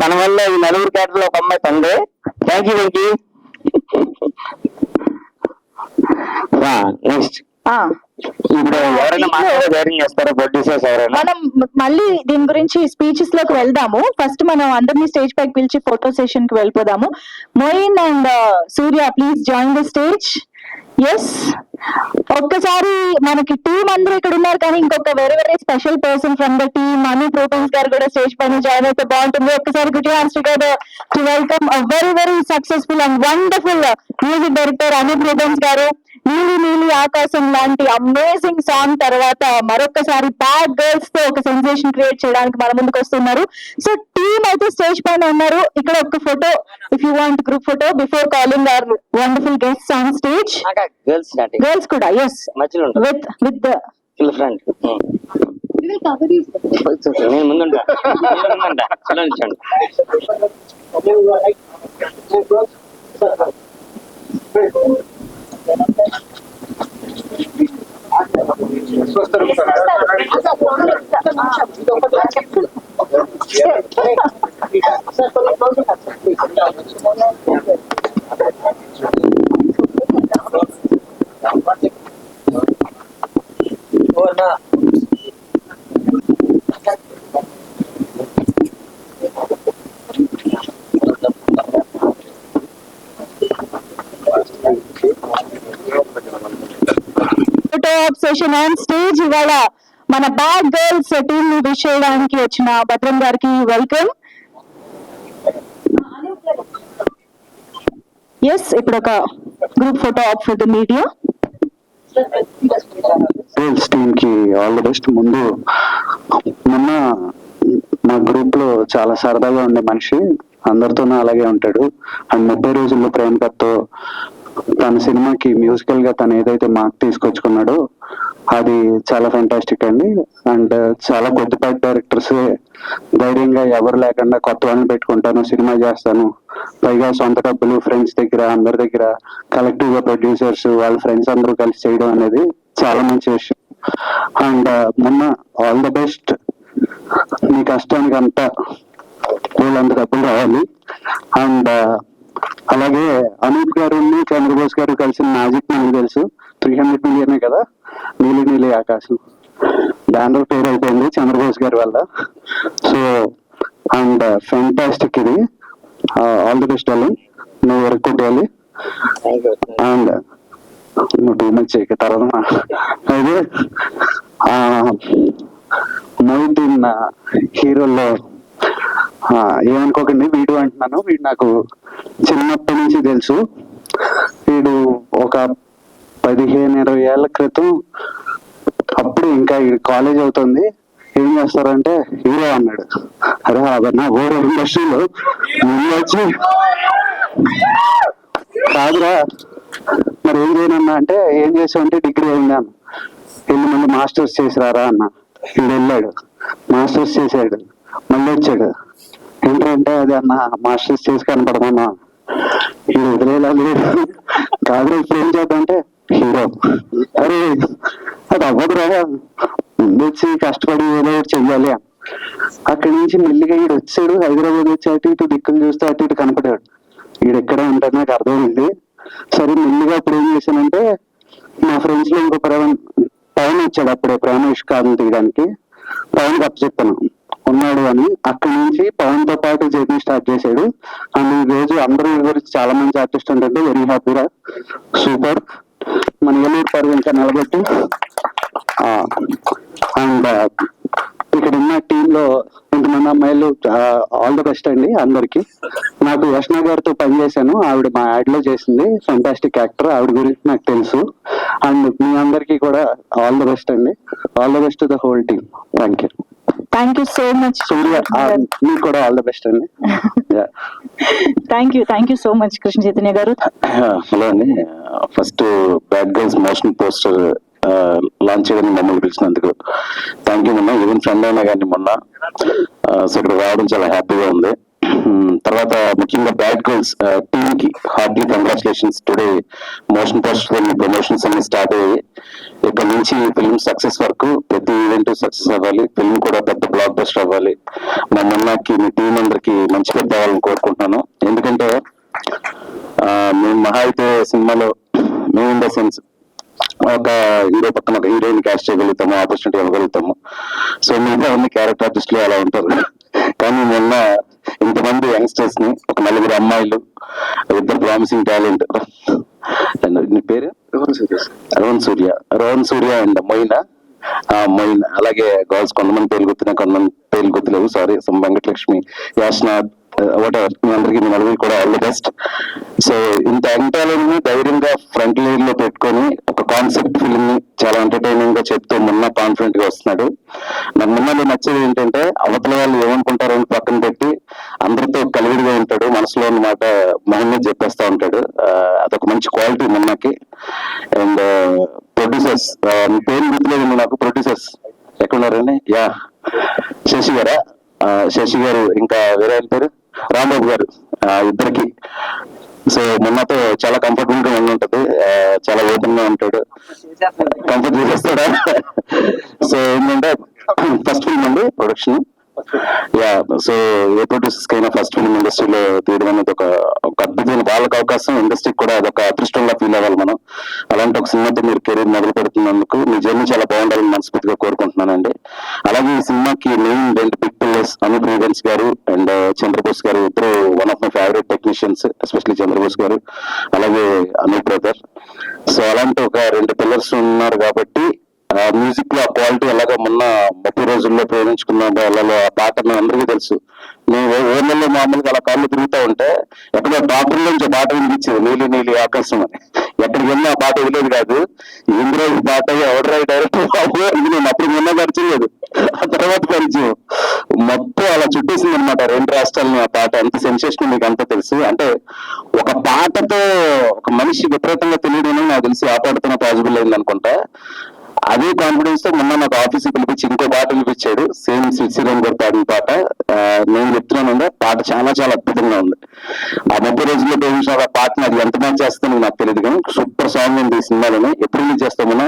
[SPEAKER 1] తన వల్ల ఈ 4 క్యారెక్టర్ ఒక అమ్మాయి తండ్రి. Thank you Venky. నెక్స్ట్ ఇప్పుడు ఎవరైనా మాట్లాడే ధైర్యం చేస్తారో ప్రొడ్యూసర్స్ ఎవరైనా?
[SPEAKER 2] మనం మళ్ళీ దీని గురించి స్పీచెస్ లోకి వెళ్దాము. ఫస్ట్ మనం అందరినీ స్టేజ్ పైకి పిలిచి ఫోటో సెషన్ కి వెళ్ళిపోదాము. Moin and Surya please join the stage. Yes, ఒక్కసారి మనకి టీం అందరూ ఇక్కడ ఉన్నారు, కానీ ఇంకొక very very special person from the team మనీ ప్రోటీన్స్ గారు కూడా స్టేజ్ పైన జాయిన్ అయితే బాగుంటుంది. ఒక్కసారి good hands together to welcome a very very successful and wonderful music director అనీ ప్రోటీన్స్ గారు. నీలి నీలి ఆకాశం లాంటి అమేజింగ్ సాంగ్ తర్వాత మరొకసారి బ్యాడ్ గర్ల్స్ తో ఒక సెన్సేషన్ క్రియేట్ చేయడానికి మన ముందుకు వస్తున్నారు. సో టీమ్ అయితే స్టేజ్ పైన ఉన్నారు. ఇక్కడ ఒక photo, if you want group photo before calling our wonderful guests on stage. Girls కూడా ఎస్, విత్ ద
[SPEAKER 1] ఫ్రెండ్. నేను ముందుంటా.
[SPEAKER 2] Session on stage. ఇవాళ మన బ్యాడ్ గర్ల్స్ టీమ్ ని విష్ చేయడానికి వచ్చిన భద్రం గారికి వెల్కమ్. ఎస్, ఇప్పుడు ఒక group photo op for the media.
[SPEAKER 3] Girls team కి ఆల్ ది బెస్ట్. ముందు మొన్న మా గ్రూప్ లో చాలా సరదాగా ఉండే మనిషి, అందరితోనూ అలాగే ఉంటాడు. అండ్ 30 రోజుల్లో ప్రేమ కథతో తన సినిమాకి మ్యూజికల్ గా తను ఏదైతే మార్క్ తీసుకొచ్చుకున్నాడో అది చాలా ఫెంటాస్టిక్ అండి. అండ్ చాలా కొద్దిపాటి డైరెక్టర్స్ ధైర్యంగా ఎవరు లేకుండా కొత్త వాళ్ళని పెట్టుకుంటాను, సినిమా చేస్తాను, పైగా సొంత డబ్బులు ఫ్రెండ్స్ దగ్గర అందరి దగ్గర కలెక్టివ్ గా ప్రొడ్యూసర్స్ వాళ్ళ ఫ్రెండ్స్ అందరూ కలిసి చేయడం అనేది చాలా మంచి విషయం. అండ్ మొన్న ఆల్ ద బెస్ట్. నీ కష్టానికి అంతా వాళ్ళంత డబ్బులు రావాలి. అండ్ అలాగే అనూప్ గారు చంద్రబోస్ గారు కలిసిన మ్యాజిక్ మనకు తెలుసు. 300 మిలియనే కదా నీలి నీలి ఆకాశం. బ్యానర్ పేరు అయిపోయింది చంద్రబోస్ గారి వల్ల. సో అండ్ ఫెంటాస్టిక్ ఇది. ఆల్ ది బెస్ట్ అల్లి, నువ్వు వర్క్ కొట్టాలి. అండ్ నువ్వు 2 మంత్స్ చేయక తర్వాత అయితే మొయిద్దీన్ హీరోల్లో ఏమనుకోకండి, వీడు అంటున్నాను, వీడు నాకు చిన్నప్పటి నుంచి తెలుసు. వీడు ఒక 15-20 ఏళ్ల క్రితం, అప్పుడు ఇంకా కాలేజ్ అవుతుంది, ఏం చేస్తారంటే హీరో అన్నాడు. అరే అదన్నా ఓరో ఇండస్ట్రీలో ముందు వచ్చి కాదురా మరి ఏం చేయనన్నా అంటే, ఏం చేసావంటే డిగ్రీ అయిందాను, వెళ్ళి మళ్ళీ మాస్టర్స్ చేసిరారా అన్న. వీడు వెళ్ళాడు, మాస్టర్స్ చేసాడు, మళ్ళీ వచ్చాడు, ఏంటంటే అది అన్న మాస్టర్స్ చేసి కనపడమన్నా ఇది వదిలేలా లేదు కాదు ఇప్పుడు ఏం చేద్దామంటే హీరో అరే అది అవ్వదు రా ముందు వచ్చి కష్టపడి ఏదో ఒకటి చెయ్యాలి. అక్కడి నుంచి మెల్లిగా ఈడు వచ్చాడు, హైదరాబాద్ వచ్చి అటు ఇటు దిక్కులు చూస్తే అటు ఇటు కనపడాడు. ఈడెక్కడ ఉంటాడు నాకు అర్థమైంది. సరే మెల్లిగా అప్పుడు ఏం చేశానంటే మా ఫ్రెండ్స్ లో ఇంకో పవన్ వచ్చాడు అప్పుడే ప్రేమ ఇష్కాలను తీయడానికి. పవన్ కప్పు చెప్పాను ఉన్నాడు అని. అక్కడి నుంచి పవన్ తో పాటు జర్నీ స్టార్ట్ చేశాడు. అండ్ ఈ రోజు అందరూ గురించి చాలా మంచి ఆర్టిస్ట్ ఉంటుంటే వెరీ హ్యాపీగా సూపర్. మన ఏలూరు పరువు ఇంకా నిలబెట్టి అండ్ ఇక్కడ ఉన్న టీమ్ లో ఇంతమంది అమ్మాయిలు ఆల్ ద బెస్ట్ అండి అందరికి. నాకు యష్ణ గారితో పనిచేశాను, ఆవిడ మా యాడ్ లో చేసింది, ఫెంటాస్టిక్ యాక్టర్. ఆవిడ గురించి నాకు తెలుసు. అండ్ మీ అందరికి కూడా ఆల్ ద బెస్ట్ అండి. All the best to the whole team. Thank you
[SPEAKER 2] so much
[SPEAKER 3] Surya, మీకు కూడా ఆల్ ద బెస్ట్ అండి.
[SPEAKER 2] Thank you so much Krishna Chaitanya garu.
[SPEAKER 3] Hello అండి, first bad girls motion poster launch చేయడానికి మమ్మల్ని పిలిచినందుకు thank you Munna. Even friend అయినా కానీ మొన్న సో ఇక్కడ రావడం చాలా హ్యాపీగా ఉంది. తర్వాత ముఖ్యంగా బ్యాడ్ గర్ల్స్ టీమ్ కి Hartley congratulations. Today motion poster promotions అన్ని స్టార్ట్ అయ్యాయి. ఇక్కడ నుంచి ఫిల్మ్ సక్సెస్ వరకు ప్రతి ఈవెంట్ సక్సెస్ అవ్వాలి, ఫిల్మ్ కూడా పెద్ద బ్లాక్ బస్టర్ అవ్వాలి. మా మొన్నకి మీ టీం అందరికి మంచి పెద్ద అవ్వాలని కోరుకుంటున్నాను. ఎందుకంటే మేము మహా అయితే సినిమాలో మేము ఇన్ ద సెన్స్ ఒక హీరో పక్కన ఒక హీరోయిన్ క్యాస్ట్ చేయగలుగుతాము, ఆపర్చునిటీ ఇవ్వగలుగుతాము. సో మిగతా అన్ని క్యారెక్టర్ ఆర్టిస్టులు అలా ఉంటారు. కానీ మొన్న ఇంతమంది యంగ్స్టర్స్ ని, ఒక 4 అమ్మాయిలు, 2 ప్రామిసింగ్ టాలెంట్, నీ పేరు రోహన్ సూర్య అండ్ మొయినా, అలాగే గర్ల్స్ కొంతమంది పేర్లు గుర్తున్నాయి, కొంతమంది పేర్లు గుర్తులేవు, సారీ. వెంకటలక్ష్మి, యాష్నాథ్, వాటెవర్, మీ అందరికి మీ నలుగురికి కూడా ఆల్ ది బెస్ట్. సో ఇంత యంగ్ ధైర్యంగా ఫ్రంట్ లైన్ లో పెట్టుకొని ఒక కాన్సెప్ట్ ఫిల్మ్ ని చాలా ఎంటర్టైనింగ్ గా చెప్తూ మొన్న కాన్ఫిడెంట్ గా వస్తున్నాడు. నాకు మొన్నలో నచ్చేది ఏంటంటే అవతల వాళ్ళు ఏమనుకుంటారని పక్కన పెట్టి అందరితో కలివిడిగా ఉంటాడు, మనసులో ఉన్న మాట మొహం మీద చెప్పేస్తా ఉంటాడు. అదొక మంచి క్వాలిటీ మొన్నకి. అండ్ ప్రొడ్యూసర్స్, మీ పేరు గుర్తులేదు నాకు, ప్రొడ్యూసర్స్ ఎక్కడున్నారండి? యా, శశి గారా? శశి గారు, ఇంకా వేరే ఆయన పేరు రాంబాబు గారు, ఇద్దరికి. సో మొన్నతో చాలా కంఫర్టబుల్ గా ఉంటది, చాలా ఓపెన్ గా ఉంటాడు, కంఫర్ట్ చేసేస్తాడా. సో ఏంటంటే ఫస్ట్ ఫిల్మ్ అండి ప్రొడక్షన్. యా, సో ఏ ప్రొడ్యూసర్స్ కైనా ఫస్ట్ ఫిల్మ్ ఇండస్ట్రీలో తీయడం అనేది ఒక అద్భుతమైన వాళ్ళకి అవకాశం, ఇండస్ట్రీకి కూడా అదొక అదృష్టంగా ఫీల్ అవ్వాలి మనం. అలాంటి ఒక సినిమాతో మీరు కెరీర్ మొదలు పెడుతున్నందుకు మీ జర్నీ చాలా బాగుండాలని మనస్ఫూర్తిగా కోరుకుంటున్నానండి. అలాగే ఈ సినిమాకి main 2 big pillars Anup Rubens garu and Chandrabose garu, ఇద్దరు one of my favourite technicians, especially Chandrabose garu, అలాగే అనూప్ బ్రదర్. సో అలాంటి ఒక 2 పిల్లర్స్ ఉన్నారు కాబట్టి మ్యూజిక్ లో ఆ క్వాలిటీ ఎలాగో మొన్న 30 రోజుల్లో ప్రేమించుకున్న వాళ్ళలో ఆ పాట అందరికీ తెలుసు. నేను ఊళ్ళల్లో మామూలుగా అలా కాళ్ళు తిరుగుతూ ఉంటే ఎక్కడో టాపర్ నుంచి పాట వినిపించేది, నీలి నీలి ఆకాశం అని. ఎక్కడికి వెళ్ళినా ఆ పాట విలేదు కాదు. ఇందులో ఈ పాట ఎవడరా డైరెక్టర్ ఇది నేను అప్పుడు మొన్న పరిచయం లేదు, ఆ తర్వాత పరిచయం మొత్తం అలా చుట్టేసింది అనమాట 2 రాష్ట్రాలని. ఆ పాట ఎంత సెన్సేషన్ మీకు అంతా తెలుసు. అంటే ఒక పాటతో ఒక మనిషి విపరీతంగా తెలియడం నాకు తెలిసి ఆ పాటతోనే పాసిబుల్ అయింది అనుకుంటా. అదే కాన్ఫిడెన్స్ తో మొన్న నాకు ఆఫీస్కి పిలిపించి ఇంకో పాట వినిపించాడు, సేమ్ శ్రీరామ్ గారు పాడిన పాట. నేను చెప్తున్నాను, పాట చాలా చాలా అద్భుతంగా ఉంది. ఆ 30 రోజుల్లో ప్రేమించిన ఆ పాటని అది ఎంత మంది చేస్తానో నాకు తెలియదు, కానీ సూపర్ సాంగ్ ఉంది ఈ సినిమాలోనే. ఎప్పుడు రిలీజ్ చేస్తామన్నా?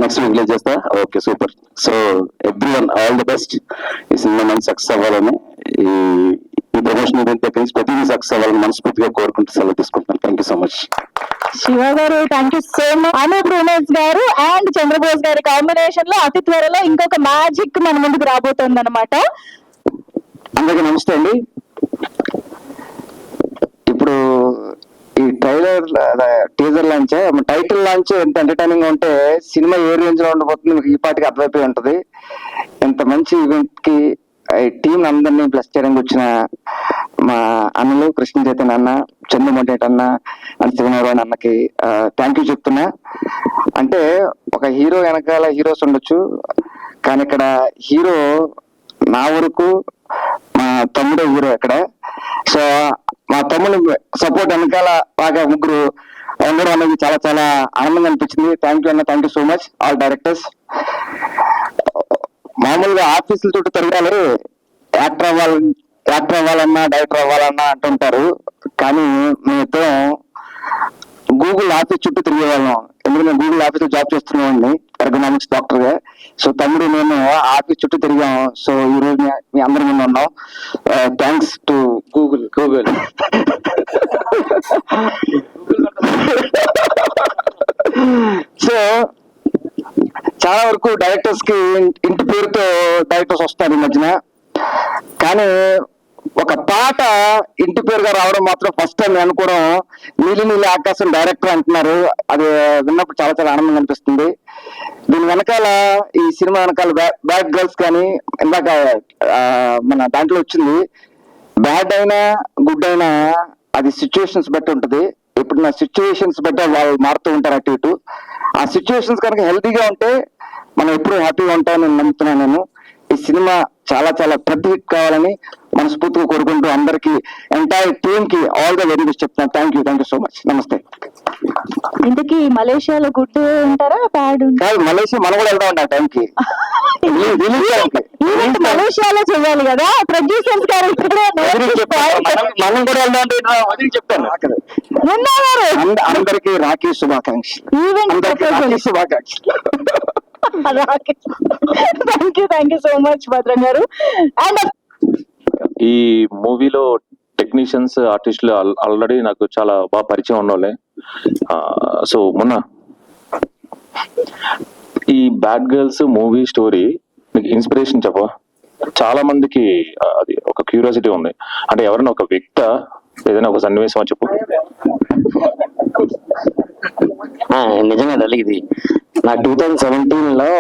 [SPEAKER 3] నెక్స్ట్ వీక్ రిలీజ్ చేస్తా. Okay, super. So everyone all the best. ఈ సినిమా మంచి సక్సెస్ అవ్వాలని, ఈ ప్రమోషన్ ప్రతిదీ సక్సెస్ అవ్వాలని మనస్ఫూర్తిగా కోరుకుంటూ సెలవు తీసుకుంటున్నాను. Thank you so much.
[SPEAKER 2] Shiva garu thank you so much. Anup Rubens garu and Chandrabose గారి కాంబినేషన్ లో అతి త్వరలో ఇంకొక మ్యాజిక్ మన ముందుకు రాబోతోంది అనమాట.
[SPEAKER 1] అందరికీ నమస్తే అండి. ఇప్పుడు ఈ trailer teaser launch, title launch ఎంత ఎంటర్టైనింగ్ గా ఉంటే సినిమా ఏ రేంజ్ లో ఉండబోతుంది మీకు ఈ పాటికి అర్థమైపోయి ఉంటది. ఇంత మంచి ఈవెంట్ కి టీం అందరినీ ప్లస్ చేయడానికి వచ్చిన మా అన్నలు కృష్ణ చైతన్య అన్న, చంద్రమోహన్ అన్న అండ్ శివనారాయణ అన్నకి థ్యాంక్ యూ చెప్తున్నా. అంటే ఒక హీరో వెనకాల హీరోస్ ఉండొచ్చు, కానీ ఇక్కడ హీరో నా వరకు మా తమ్ముడే హీరో ఇక్కడ. సో మా తమ్ముడు సపోర్ట్ వెనకాల బాగా ముగ్గురు ఉండడం అనేది చాలా చాలా ఆనందంగా అనిపించింది. థ్యాంక్ యూ అన్న, thank you so much all directors. మామూలుగా ఆఫీసుల చుట్టూ తిరగాలి, యాక్టర్ అవ్వాలన్నా డైరెక్టర్ అవ్వాలన్నా అంటుంటారు, కానీ మేమిద్దరం గూగుల్ ఆఫీస్ చుట్టూ తిరిగేవాళ్ళం. ఎందుకంటే గూగుల్ ఆఫీస్ లో జాబ్ చేస్తున్నామండి, ఎర్గనామిక్స్ డాక్టర్ గా. సో తమ్ముడు నేను ఆఫీస్ చుట్టూ తిరిగాం. సో ఈ రోజు మీ అందరి ముందు ఉన్నాం. Thanks to Google. సో చాలా వరకు డైరెక్టర్స్ కి ఇంటి పేరుతో డైరెక్టర్స్ వస్తారు ఈ మధ్యన, కానీ ఒక పాట ఇంటి పేరుగా రావడం మాత్రం ఫస్ట్ టైం అనుకోవడం. నీలి ఆకాశం డైరెక్టర్ అంటున్నారు, అది విన్నప్పుడు చాలా చాలా ఆనందంగా అనిపిస్తుంది. దీని వెనకాల ఈ సినిమా వెనకాల బ్యాడ్ గర్ల్స్ కానీ ఇందాక మన దాంట్లో వచ్చింది, బ్యాడ్ అయినా గుడ్ అయినా అది సిచ్యువేషన్స్ బట్టి ఉంటుంది. ఇప్పుడు నా సిచ్యువేషన్స్ బట్టి వాళ్ళు మారుతూ ఉంటారు అటు ఇటు. ఆ సిచ్యువేషన్స్ కనుక హెల్తీగా ఉంటే మనం ఎప్పుడు హ్యాపీగా ఉంటామని నేను నమ్ముతున్నాను. నేను ఈ సినిమా చాలా చాలా పెద్ద హిట్ కావాలని మనస్ఫూర్తిగా కోరుకుంటూ అందరికి ఎంటైర్ టీమ్ కి ఆల్ ద వెరీ బెస్ట్ చెప్తాను. Thank you so much. నమస్తే.
[SPEAKER 2] ఇంతకీ మలేషియాలో గుడ్ ఉంటారా బ్యాడ్?
[SPEAKER 1] కాదు, మలేషియా మనం కూడా వెళ్దాం అండి ఆ టైంకి.
[SPEAKER 2] ఈవెంట్ మలేషియాలో చేయాలి కదా, ప్రొడ్యూసర్స్ గారు ఇక్కడే
[SPEAKER 1] మనం కూడా వెళ్దాం అంటే వదిలి చెప్తాను. అందరికి రాఖీ శుభాకాంక్షలు.
[SPEAKER 2] ఈవెంట్
[SPEAKER 1] శుభాకాంక్షలు.
[SPEAKER 2] థ్యాంక్ యూ సో మచ్ భద్రం గారు. అండ్
[SPEAKER 4] ఈ మూవీలో టెక్నీషియన్స్ ఆర్టిస్టులు ఆల్రెడీ నాకు చాలా బాగా పరిచయం ఉన్నోళ్ళే. సో మొన్న ఈ బ్యాడ్ గర్ల్స్ మూవీ స్టోరీ మీకు ఇన్స్పిరేషన్ చెప్ప. చాలా మందికి అది ఒక క్యూరియాసిటీ ఉంది, అంటే ఎవరైనా ఒక వ్యక్తి ఏదైనా ఒక సన్నివేశం చెప్పు.
[SPEAKER 1] నిజంగా ఇది నా 2017 లో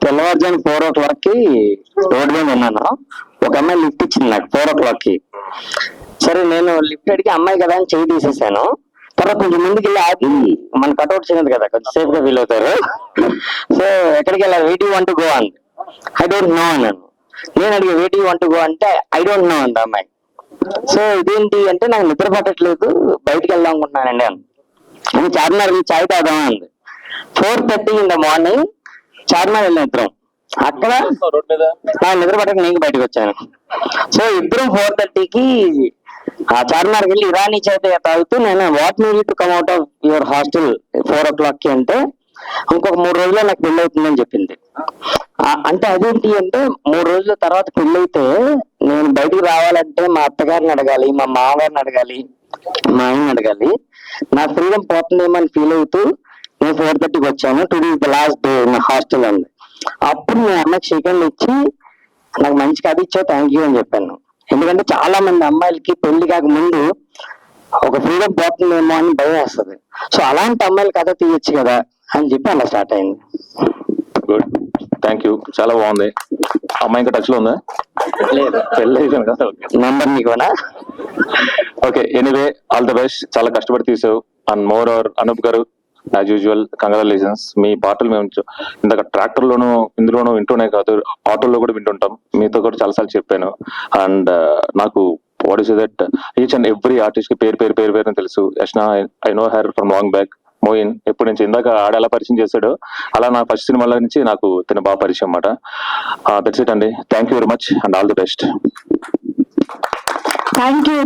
[SPEAKER 1] తెల్లవారుజాము 4 o'clock కి రోడ్ మీద ఉన్నాను. ఒక అమ్మాయి లిఫ్ట్ ఇచ్చింది నాకు 4 o'clock కి. సరే నేను లిఫ్ట్ అడిగి అమ్మాయి కదా అని చేయి తీసేసాను. తర్వాత కొంచెం ముందుకు వెళ్ళి ఆగి, మన కట్అవుట్ చిన్నది కదా, కొంచెం సేఫ్ గా ఫీల్ అవుతారు. సో ఎక్కడికి వెళ్ళాలి, wait you want to go అంది. ఐ డోంట్ నో అన్నాను. నేను అడిగి wait you want to go అంటే ఐ డోంట్ నో అంది అమ్మాయి. సో ఇదేంటి అంటే నాకు నిద్ర పట్టట్లేదు, బయటికి వెళ్దాం అనుకుంటున్నానండి అని చార్మినార్ వెళ్ళి చాయ్ తాగుదామా అంది. 4:30 in the morning చార్మినార్ వెళ్ళిన ఇద్దరం. అక్కడ నిద్ర పట్టక నేను బయటకు వచ్చాను. సో ఇద్దరం 4:30కి ఆ చార్మినార్ వెళ్ళి ఇరానీ చాయ్ తాగుతూ నేను what need to come out of your hostel 4 o'clock కి అంటే ఇంకొక 3 రోజుల్లో నాకు పెళ్లి అవుతుందని చెప్పింది. అంటే అదేంటి అంటే 3 రోజుల తర్వాత పెళ్లి అయితే నేను బయటికి రావాలంటే మా అత్తగారిని అడగాలి, మా మామగారిని అడగాలి, మా ఆయన్ని అడగాలి. నా ఫ్రీడమ్ పోతుందేమో అని ఫీల్ అవుతూ నేను 4:30కి వచ్చాను. Today is the last day నా హాస్టల్ అంది. అప్పుడు నేను అమ్మకి సెకండ్ ఇచ్చి నాకు మంచి కథ ఇచ్చావు, థ్యాంక్ యూ అని చెప్పాను. ఎందుకంటే చాలా మంది అమ్మాయిలకి పెళ్లి కాక ముందు ఒక ఫ్రీడమ్ పోతుందేమో అని భయం వేస్తుంది. సో అలాంటి అమ్మాయిల కథ తీయచ్చు కదా అని చెప్పి అలా స్టార్ట్ అయింది.
[SPEAKER 4] గుడ్, థ్యాంక్ యూ, చాలా బాగుంది. అమ్మాయి ఇంకా టచ్ లో ఉందా?
[SPEAKER 1] లేదు,
[SPEAKER 4] పెళ్ళి కదా.
[SPEAKER 1] నెంబర్ నీకునా?
[SPEAKER 4] Okay, anyway all the best. చాలా కష్టపడి తీసావు. అండ్ మోర్ ఓవర్ అనూప్ గారు యాజ్ యూజువల్ కంగ్రాచులేషన్స్. మీ పాటలు మేము ఇందాక ట్రాక్టర్ లోను ఇందులోనూ వింటూనే కాదు, ఆటోలో కూడా వింటుంటాం. మీతో కూడా చాలాసార్లు చెప్పాను. అండ్ నాకు what is that each and every artist కి పేరు పేరు పేరు పేరు తెలుసు. Yashna I know her from long back. Moin ఎప్పటి నుంచి ఇందాక ఆడ ఎలా పరిచయం చేశాడు అలా నా ఫస్ట్ సినిమాల నుంచి నాకు తన బాగా పరిచయం అన్నమాట. దట్స్ ఇట్ అండి. Thank you very much and all the best.
[SPEAKER 2] Thank you.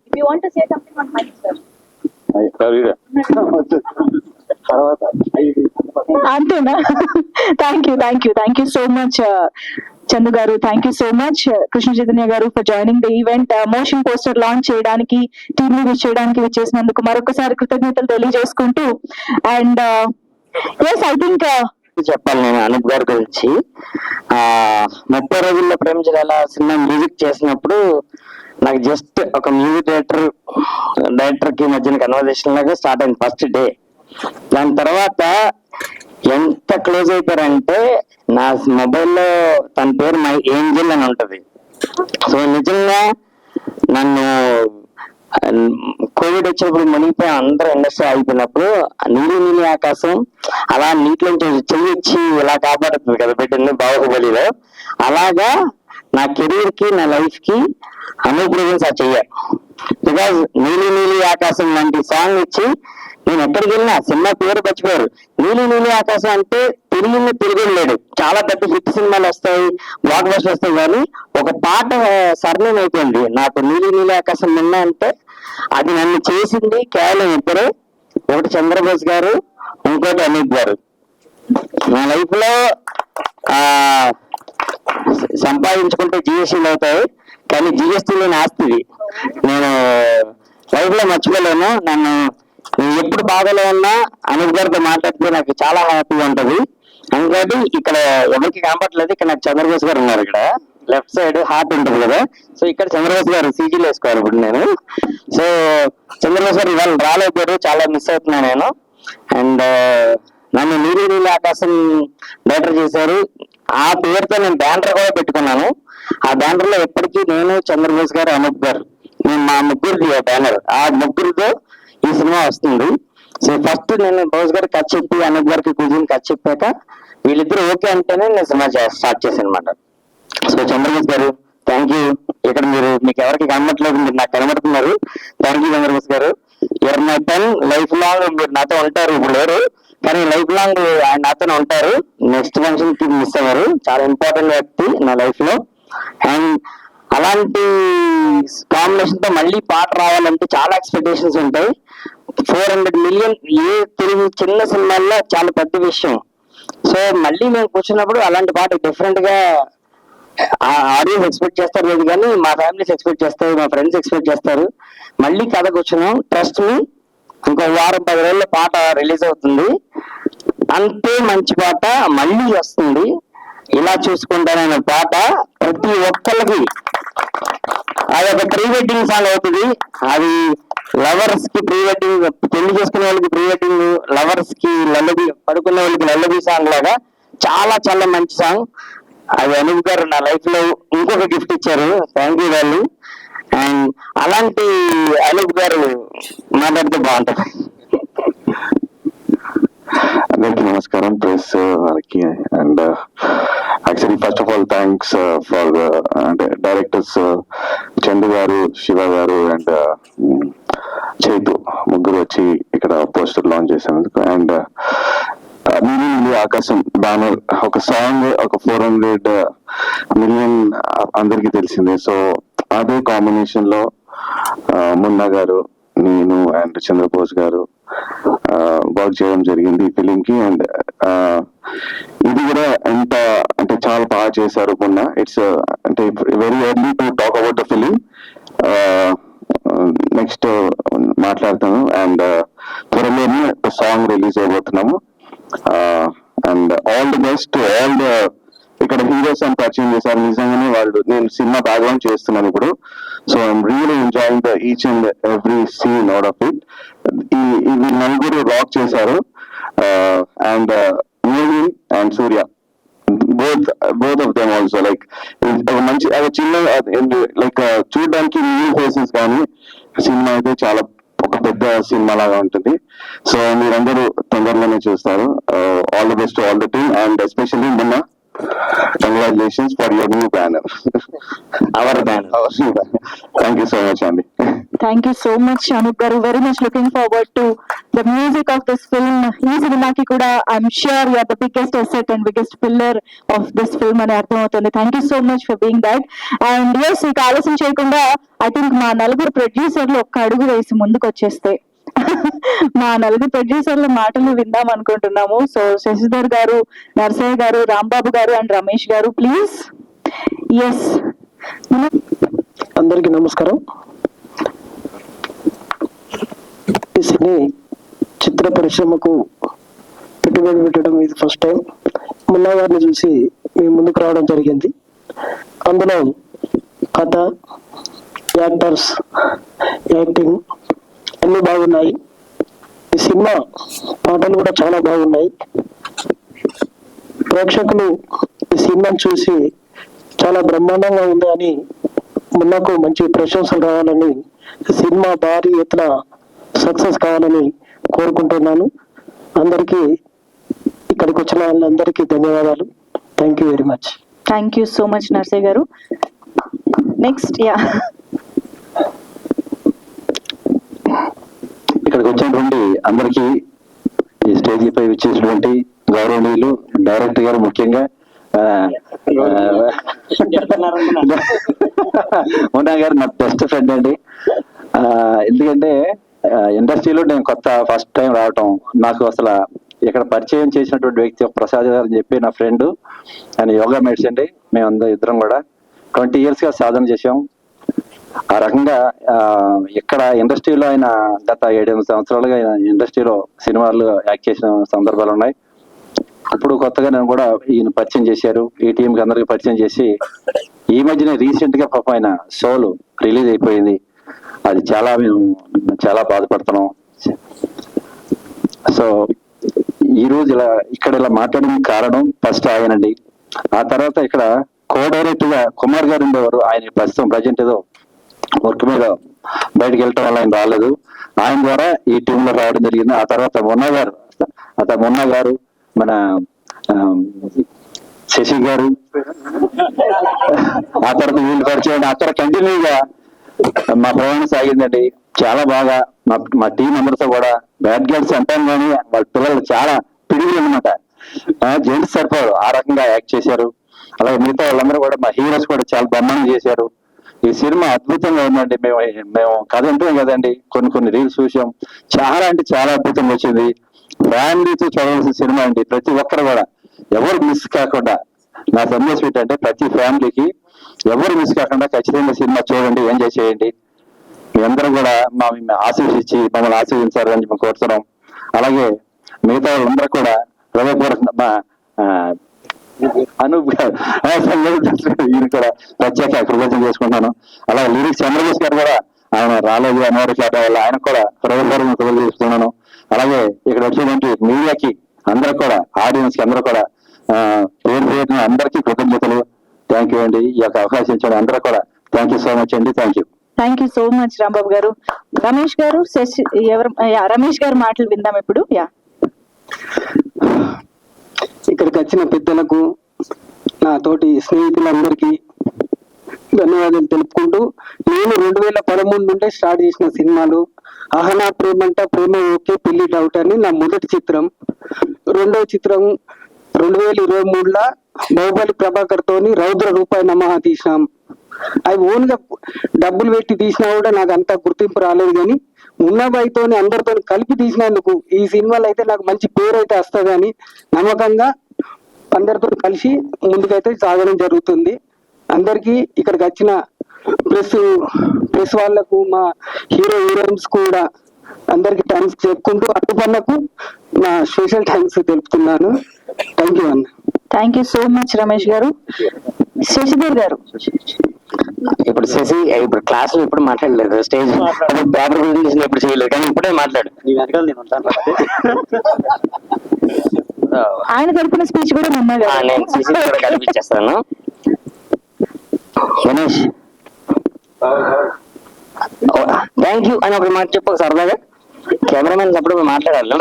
[SPEAKER 5] If you want to say something on mic, sir.
[SPEAKER 2] అంతేనా? Thank you so much Chandu garu. Thank you so much Krishna Chaitanya garu for joining the event. Motion poster launch చేయడానికి, team release చేయడానికి వచ్చేసినందుకు మరొకసారి కృతజ్ఞతలు తెలియజేసుకుంటూ and yes I think
[SPEAKER 1] చెప్పాలి నేను అనూప్ గారి గురించి. 30 రోజుల్లో ప్రేమించాల సినిమా మ్యూజిక్ చేసినప్పుడు నాకు జస్ట్ ఒక మ్యూజిక్ డైరెక్టర్ కి మధ్యన కన్వర్జేషన్ లాగా స్టార్ట్ అయింది ఫస్ట్ డే. దాని తర్వాత ఎంత క్లోజ్ అయిపోయారంటే నా మొబైల్లో తన పేరు మై ఏంజల్ అని ఉంటది. సో నిజంగా నన్ను కోవిడ్ వచ్చినప్పుడు మునిగిపోయి అందరూ ఇండస్ట్రీ అయిపోయినప్పుడు నీలి ఆకాశం అలా నీటిలోంచి చెయ్యొచ్చి ఇలా కాపాడుతుంది కదా పెట్టింది బాహుబలిలో. అలాగా నా కెరీర్ కి నా లైఫ్ కి అనూప్ ఆ చెయ్యాలి. బికాజ్ నీలి ఆకాశం లాంటి సాంగ్ ఇచ్చి నేను ఎక్కడికి వెళ్ళినా సినిమా పేరు మర్చిపోయారు. నీలి నీలి ఆకాశం అంటే తిరిగలేడు. చాలా పెద్ద హిట్ సినిమాలు వస్తాయి, బ్లాక్ బస్టర్ వస్తాయి, కానీ ఒక పాట సర్నేమ్ అయిపోయింది నాకు. నీలి నీలి ఆకాశం విన్నా అంటే అది నన్ను చేసింది కేవలం ఇద్దరే, ఒకటి చంద్రబోస్ గారు, ఇంకోటి అనూప్ గారు. నా లైఫ్ లో సంపాదించుకుంటే జిఎస్టీలు అవుతాయి, కానీ జిఎస్టీ లేని ఆస్తివి నేను లైఫ్ లో మర్చిపోలేను. నన్ను ఎప్పుడు బాధలో ఉన్నా అనూప్ గారితో మాట్లాడితే నాకు చాలా హ్యాపీగా ఉంటది. అందుకని ఇక్కడ ఎవరికి కనపట్లేదు, ఇక్కడ నాకు చంద్రబోస్ గారు ఉన్నారు. ఇక్కడ లెఫ్ట్ సైడ్ హార్ట్ ఉంటుంది కదా, సో ఇక్కడ చంద్రబోస్ గారు సీజీలు వేసుకోవాలి ఇప్పుడు నేను. సో చంద్రబోస్ గారు ఇవాళ రాలేకపోయారు, చాలా మిస్ అవుతున్నాను నేను. అండ్ నన్ను నీలి నీలి ఆకాశం డైరెక్టర్ చేశారు. ఆ పేరుతో నేను బ్యానర్ కూడా పెట్టుకున్నాను. ఆ బ్యానర్ లో ఎప్పటికీ నేను, చంద్రబోస్ గారు, అనూప్ గారు, నేను మా ముగ్గురిది బ్యానర్. ఆ ముగ్గురితో ఈ సినిమా వస్తుంది. సో ఫస్ట్ నేను బోస్ గారికి కథ చెప్పి, అనూప్ గారికి కుజిన్ కథ చెప్పాక వీళ్ళిద్దరు ఓకే అంటేనే నేను సినిమా స్టార్ట్ చేశాను అనమాట. సో చంద్రబోస్ గారు థ్యాంక్ యూ. ఇక్కడ మీకు ఎవరికి కనబట్లేదు, మీరు నాకు కనబడుతున్నారు. థ్యాంక్ యూ చంద్రబోస్ గారు. ఎవరు నా పెన్ లైఫ్ లాంగ్ మీరు నాతో ఉంటారు. ఇప్పుడు లేరు కానీ లైఫ్ లాంగ్ ఆయన నాతోనే ఉంటారు. నెక్స్ట్ ఫంక్షన్ కి మిస్ అవ్వరు. చాలా ఇంపార్టెంట్ వ్యక్తి నా లైఫ్ లో. అండ్ అలాంటి కాంబినేషన్ తో మళ్ళీ పాట రావాలంటే చాలా ఎక్స్పెక్టేషన్స్ ఉంటాయి. 400 million ఏ తెలుగు చిన్న సినిమాల్లో చాలా పెద్ద విషయం. సో మళ్ళీ మేము కూర్చున్నప్పుడు అలాంటి పాట డిఫరెంట్ గా ఆడియన్స్ ఎక్స్పెక్ట్ చేస్తారు లేదు, కానీ మా ఫ్యామిలీస్ ఎక్స్పెక్ట్ చేస్తారు, మా ఫ్రెండ్స్ ఎక్స్పెక్ట్ చేస్తారు. మళ్ళీ కథ కూర్చున్నాం. ట్రస్ట్ మీ, ఇంకో వారం 10 రోజుల్లో పాట రిలీజ్ అవుతుంది. అంతే మంచి పాట మళ్ళీ వస్తుంది. ఇలా చూసుకుంటానన్న పాట ప్రతి ఒక్కరికి అది ఒక ప్రీ వెడ్డింగ్ సాంగ్ అవుతుంది. అది లవర్స్ కి ప్రీ వెడ్డింగ్, పెళ్లి చేసుకునే వాళ్ళకి ప్రీ వెడ్డింగ్, లవర్స్ కి లల్లబీ, పడుకునే వాళ్ళకి లల్లబీ సాంగ్ లాగా చాలా చాలా మంచి సాంగ్. అది అనూప్ గారు నా లైఫ్ లో ఇంకొక గిఫ్ట్ ఇచ్చారు. థ్యాంక్ యూ వాళ్ళు. అండ్ అలాంటి అనూప్ గారు మాట్లాడితే బాగుంటది.
[SPEAKER 3] అందరికి నమస్కారం, ప్రెస్ వాళ్ళకి. And actually first of all thanks for అంటే డైరెక్టర్స్ చందు గారు, శివ గారు అండ్ చైతు ముగ్గురు వచ్చి ఇక్కడ పోస్టర్ లాంచ్ చేసినందుకు. అండ్ నీలి నీలి ఆకాశం బ్యానర్ ఒక సాంగ్ ఒక 400 million అందరికి తెలిసిందే. సో అదే కాంబినేషన్ లో మున్నా గారు, నేను అండ్ చంద్రబోస్ గారు వర్క్ చేయడం జరిగింది ఈ ఫిలిం కి. అండ్ ఇది కూడా ఎంత అంటే చాలా బాగా చేశారు మొన్న. ఇట్స్ అంటే very early to talk about the film. Next మాట్లాడతాను. అండ్ త్వరలోనే సాంగ్ రిలీజ్ అయిపోతున్నాము. And all the best all the ఇక్కడ హీరోస్ అని పరిచయం చేశారు. నిజంగానే వాళ్ళు, నేను సినిమా బ్యాక్గ్రౌండ్ చేస్తున్నాను ఇప్పుడు. So I'm really enjoying the each and every scene out of it. ఈ నలుగురు రాక్ చేశారు. And movie and Surya both of them also like మంచి చిన్న లైక్ చూడడానికి న్యూ ఫేసెస్, కానీ సినిమా అయితే చాలా ఒక పెద్ద సినిమా లాగా ఉంటుంది. సో మీరందరూ తొందరలోనే చూస్తారు. All the best all the team and especially Munna congratulations for your new banner,
[SPEAKER 1] our banner.
[SPEAKER 3] Thank you so much అండి.
[SPEAKER 2] Thank you so much, Anup garu. Very much looking forward to the music of this film. Ee cinemaki kuda I'm sure you are the biggest asset and biggest pillar of this film ani artham avutundi. Thank you so much for being that. And yes, ee ఆలస్యం చేయకుండా I think మా నలుగురు ప్రొడ్యూసర్లు ఒక్క అడుగు వేసి ముందుకు వచ్చేస్తే మా నలుగురు ప్రొడ్యూసర్ల మాటలు విందాం అనుకుంటున్నాము. సో శశిధర్ గారు, నర్సయ్య గారు, రాంబాబు గారు అండ్ రమేష్ గారు ప్లీజ్. ఎస్,
[SPEAKER 6] అందరికీ నమస్కారం. ఈ సినీ చిత్ర పరిశ్రమకు పెట్టుబడి పెట్టడం ఇది ఫస్ట్ టైం. మున్నా గారిని చూసి మేము ముందుకు రావడం జరిగింది. అందులో కథ, యాక్టర్స్, యాక్టింగ్ అన్ని బాగున్నాయి. ఈ సినిమా పాటలు కూడా చాలా బాగున్నాయి. ప్రేక్షకులు ఈ సినిమాను చూసి చాలా బ్రహ్మాండంగా ఉంది అని మున్నాకు మంచి ప్రశంసలు రావాలని, సినిమా భారీ ఎత్తున సక్సెస్ కావాలని కోరుకుంటున్నాను. అందరికీ ఇక్కడికి వచ్చిన వాళ్ళందరికీ ధన్యవాదాలు. Thank you very much.
[SPEAKER 2] Thank you so much Narsaiah garu. Next
[SPEAKER 3] ఇక్కడికి వచ్చినటువంటి అందరికీ, ఈ స్టేజీ పై వచ్చేసినటువంటి గౌరవనీయులు డైరెక్టర్ గారు, ముఖ్యంగా మున్నా గారు నా బెస్ట్ ఫ్రెండ్ అండి. ఎందుకంటే ఇండస్ట్రీలో నేను ఫస్ట్ టైం రావటం, నాకు అసలు ఇక్కడ పరిచయం చేసినటువంటి వ్యక్తి ప్రసాద్ గారు అని చెప్పి నా ఫ్రెండ్, ఆయన యోగా మేట్స్ అండి. మేము ఇద్దరం కూడా 20 years గా సాధన చేసాం. ఆ రకంగా ఇక్కడ ఇండస్ట్రీలో ఆయన గత 7-8 సంవత్సరాలుగా ఇండస్ట్రీలో సినిమాలు యాక్ట్ చేసిన సందర్భాలు ఉన్నాయి. ఇప్పుడు కొత్తగా నేను కూడా ఈయన పరిచయం చేశారు, ఈ టీంకి అందరికి పరిచయం చేసి, ఈ మధ్యనే రీసెంట్ గా పాపం ఆయన సోల్ రిలీజ్ అయిపోయింది. అది మేము చాలా బాధపడుతున్నాం. సో ఈ రోజు ఇలా మాట్లాడిన కారణం ఫస్ట్ ఆయనండి. ఆ తర్వాత ఇక్కడ కో డైరెక్టర్ గా కుమార్ గారు ఉండేవారు. ఆయన ప్రస్తుతం ప్రజెంట్ ఏదో వర్క్ మీద బయటకు వెళ్ళటం వల్ల ఆయన రాలేదు. ఆయన ద్వారా ఈ టీమ్ లో రావడం జరిగింది. ఆ తర్వాత మున్నా గారు, మన శశి గారు, ఆ తర్వాత వీళ్ళు పరిచయం. అక్కడ కంటిన్యూగా మా ప్రయాణం సాగిందండి. చాలా బాగా మా టీం అందరితో కూడా బ్యాడ్ గర్ల్స్ అంటాం కానీ వాళ్ళ పిల్లలు చాలా పిడిగిలు అనమాట. జెంట్స్ సరిపోరు, ఆ రకంగా యాక్ట్ చేశారు. అలాగే మిగతా వాళ్ళందరూ కూడా, మా హీరోస్ కూడా చాలా బ్రహ్మాండం చేశారు. ఈ సినిమా అద్భుతంగా ఉందండి. మేము కథ ఉంటే కదండి, కొన్ని రీల్స్ చూసాం. చాలా అంటే చాలా అద్భుతంగా వచ్చింది. ఫ్యామిలీతో చూడవలసిన సినిమా అండి. ప్రతి ఒక్కరు కూడా ఎవరు మిస్ కాకుండా, నా సందేశం ఏంటంటే ప్రతి ఫ్యామిలీకి ఎవరు మిస్ కాకుండా ఖచ్చితంగా సినిమా చూడండి, ఎంజాయ్ చేయండి. మీ అందరూ కూడా మమ్మల్ని ఆశీర్వదించాలని మేము కోరుతున్నాం. అలాగే మిగతా వాళ్ళందరూ కూడా హృదయపూర్వకంగా అనూప్ గారు ఈయన కూడా ప్రత్యేక కృతజ్ఞతలు చేసుకుంటున్నాను. అలాగే లిరిక్స్ చంద్రబోస్ గారు కూడా, ఆయన రాలేదు అనివార్య వల్ల ఆయన కూడా హృదయపూర్వకంగా కృతజ్ఞతలు చేసుకున్నాను. అలాగే ఇక్కడ వచ్చినటువంటి మీడియాకి అందరూ కూడా, ఆడియన్స్ కి అందరూ కూడా పేరు అందరికీ కృతజ్ఞతలు. థ్యాంక్ యూ అండి. ఈ యొక్క అవకాశం ఇచ్చిన అందరూ కూడా థ్యాంక్ యూ సో మచ్ అండి. Thank you
[SPEAKER 2] so much Rambabu గారు. రమేష్ గారు, రమేష్ గారు మాటలు విందాం ఇప్పుడు.
[SPEAKER 6] ఇక్కడికి వచ్చిన పెద్దలకు, నా తోటి స్నేహితులందరికీ ధన్యవాదాలు తెలుపుకుంటూ, నేను 2013 నుండే స్టార్ట్ చేసిన సినిమాలు అహనా ప్రేమంట, ప్రేమ ఓకే, పెళ్లి డౌట్ అని నా మొదటి చిత్రం. రెండవ చిత్రం 2023లో బాహుబలి ప్రభాకర్ తోని రౌద్ర రూపాయి నమః తీసినాం. అవి ఓన్ గా డబ్బులు పెట్టి తీసినా కూడా నాకు అంత గుర్తింపు రాలేదు, కానీ ఉన్నవైతోని అందరితో కలిపి తీసినందుకు ఈ సినిమాలో అయితే నాకు మంచి పేరు అయితే వస్తుందని నమ్మకంగా అందరితో కలిసి ముందుకైతే సాగడం జరుగుతుంది. అందరికీ ఇక్కడికి వచ్చిన ప్రెస్ వాళ్లకు, మా హీరోయిన్స్ కూడా అందరికి థ్యాంక్స్ చెప్పుకుంటూ, అటుపన్నకు నా స్పెషల్ థ్యాంక్స్ తెలుపుతున్నాను. థ్యాంక్ యూ అన్న.
[SPEAKER 2] Thank you so much Ramesh గారు. శశిధర్ గారు.
[SPEAKER 1] ఇప్పుడు ఇప్పుడు క్లాస్ లో ఎప్పుడు మాట్లాడలేదు, స్టేజ్ పేపర్ ప్రెజెంటేషన్ ఎప్పుడు చేయలేదు, కానీ ఇప్పుడే మాట్లాడు.
[SPEAKER 2] ఆయన తరపున స్పీచ్ కూడా
[SPEAKER 1] నేను సిసి కూడా కల్పించేస్తాను. గణేష్ థ్యాంక్ యూ అని ఒక మాట చెప్పు సరదాగా. కెమెరామెన్ అప్పుడు మాట్లాడాలి.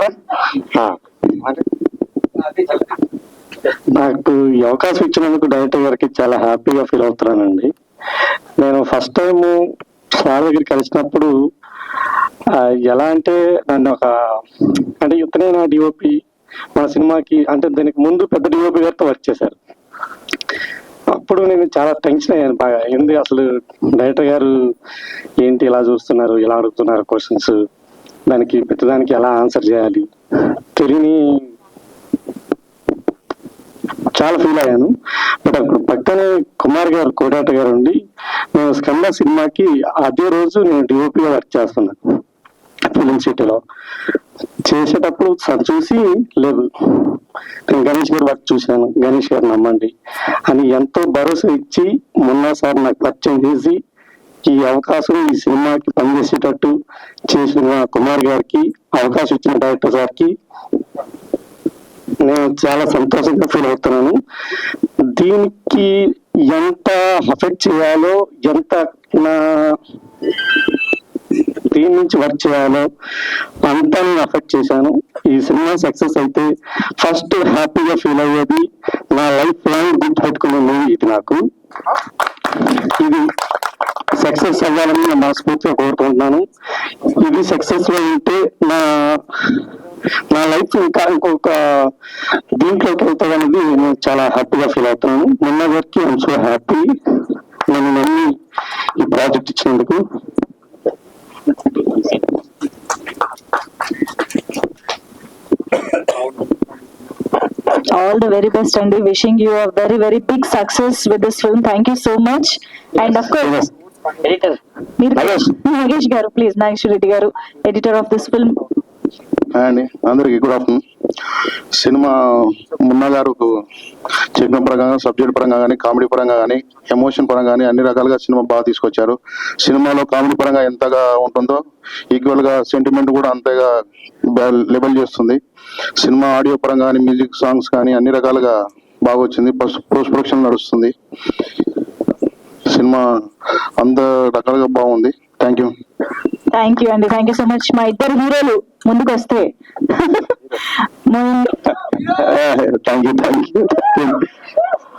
[SPEAKER 6] నాకు ఈ అవకాశం ఇచ్చినందుకు డైరెక్టర్ గారికి చాలా హ్యాపీగా ఫీల్ అవుతున్నానండి. నేను ఫస్ట్ టైం సార్ దగ్గర కలిసినప్పుడు ఎలా అంటే నన్ను అంటే ఇతనే నా డిఓపి మన సినిమాకి, అంటే దానికి ముందు పెద్ద డిఓపి గారితో వర్క్ చేశారు. అప్పుడు నేను చాలా టెన్షన్ అయ్యాను బాగా. ఏంది అసలు డైరెక్టర్ గారు ఏంటి ఇలా చూస్తున్నారు, ఇలా అడుగుతున్నారు క్వశ్చన్స్, దానికి ప్రతిదానికి ఎలా ఆన్సర్ చేయాలి తెలియని చాలా ఫీల్ అయ్యాను. బట్ అప్పుడు పక్కనే కుమార్ గారు, కోడాట గారు ఉండి, నేను స్కంద సినిమాకి అదే రోజు నేను డిఓపిగా వర్క్ చేస్తున్నాను ఫిలిం సిటీలో. చేసేటప్పుడు చూసి లేదు, నేను గణేష్ గారు వర్క్ చూశాను, గణేష్ గారు నమ్మండి అని ఎంతో భరోసా ఇచ్చి మొన్న సార్ నాకు పరిచయం చేసి ఈ అవకాశం ఈ సినిమాకి పనిచేసేటట్టు చేసిన కుమార్ గారికి, అవకాశం ఇచ్చిన డైరెక్టర్ సార్కి నేను చాలా సంతోషంగా ఫీల్ అవుతున్నాను. దీనికి ఎంత అఫెక్ట్ చేయాలో, ఎంత దీని నుంచి వర్క్ చేయాలో అంతా నేను అఫెక్ట్ చేశాను. ఈ సినిమా సక్సెస్ అయితే ఫస్ట్ హ్యాపీగా ఫీల్ అయ్యేది, నా లైఫ్ లాంగ్ గుర్తు పెట్టుకునే మూవీ ఇది. నాకు ఇది సక్సెస్ అవ్వాలని నేను మనస్ఫూర్తిగా కోరుకుంటున్నాను.
[SPEAKER 3] ఇది సక్సెస్ లో ఉంటే నా లైఫ్ ఇంకా ఇంకొక దీంట్లోకి వెళ్తాను అనేది నేను చాలా హ్యాపీగా ఫీల్ అవుతున్నాను. మొన్న గారికి ఐఎమ్ సో హ్యాపీ నన్ను నమ్మి ఈ ప్రాజెక్ట్ ఇచ్చినందుకు.
[SPEAKER 2] All the very best and wishing you a very very big success with this film. Thank you so much. And of course,
[SPEAKER 1] editor
[SPEAKER 2] మీరు నాగేష్ గారు, ప్లీజ్ నాగేష్ రెడ్డి గారు, ఎడిటర్ ఆఫ్ దిస్ ఫిల్మ్.
[SPEAKER 3] అండి అందరికి good afternoon. Cinema Munna గారు చెప్పిన పరంగా, subject పరంగా కానీ, కామెడీ పరంగా కానీ, ఎమోషన్ పరంగా కానీ అన్ని రకాలుగా సినిమా బాగా తీసుకొచ్చారు. సినిమాలో కామెడీ పరంగా ఎంతగా ఉంటుందో ఈక్వల్ గా సెంటిమెంట్ కూడా అంతగా లెవెల్ చేస్తుంది. సినిమా ఆడియో పరంగా కానీ, మ్యూజిక్, సాంగ్స్ కానీ అన్ని రకాలుగా బాగా వచ్చింది. పోస్ట్ ప్రొడక్షన్ నడుస్తుంది. సినిమా అంత రకాలుగా బాగుంది. థ్యాంక్ యూ
[SPEAKER 2] అండి, థ్యాంక్ యూ సో మచ్. మా ఇద్దరు హీరోలు ముందుకు వస్తే
[SPEAKER 3] థ్యాంక్ యూ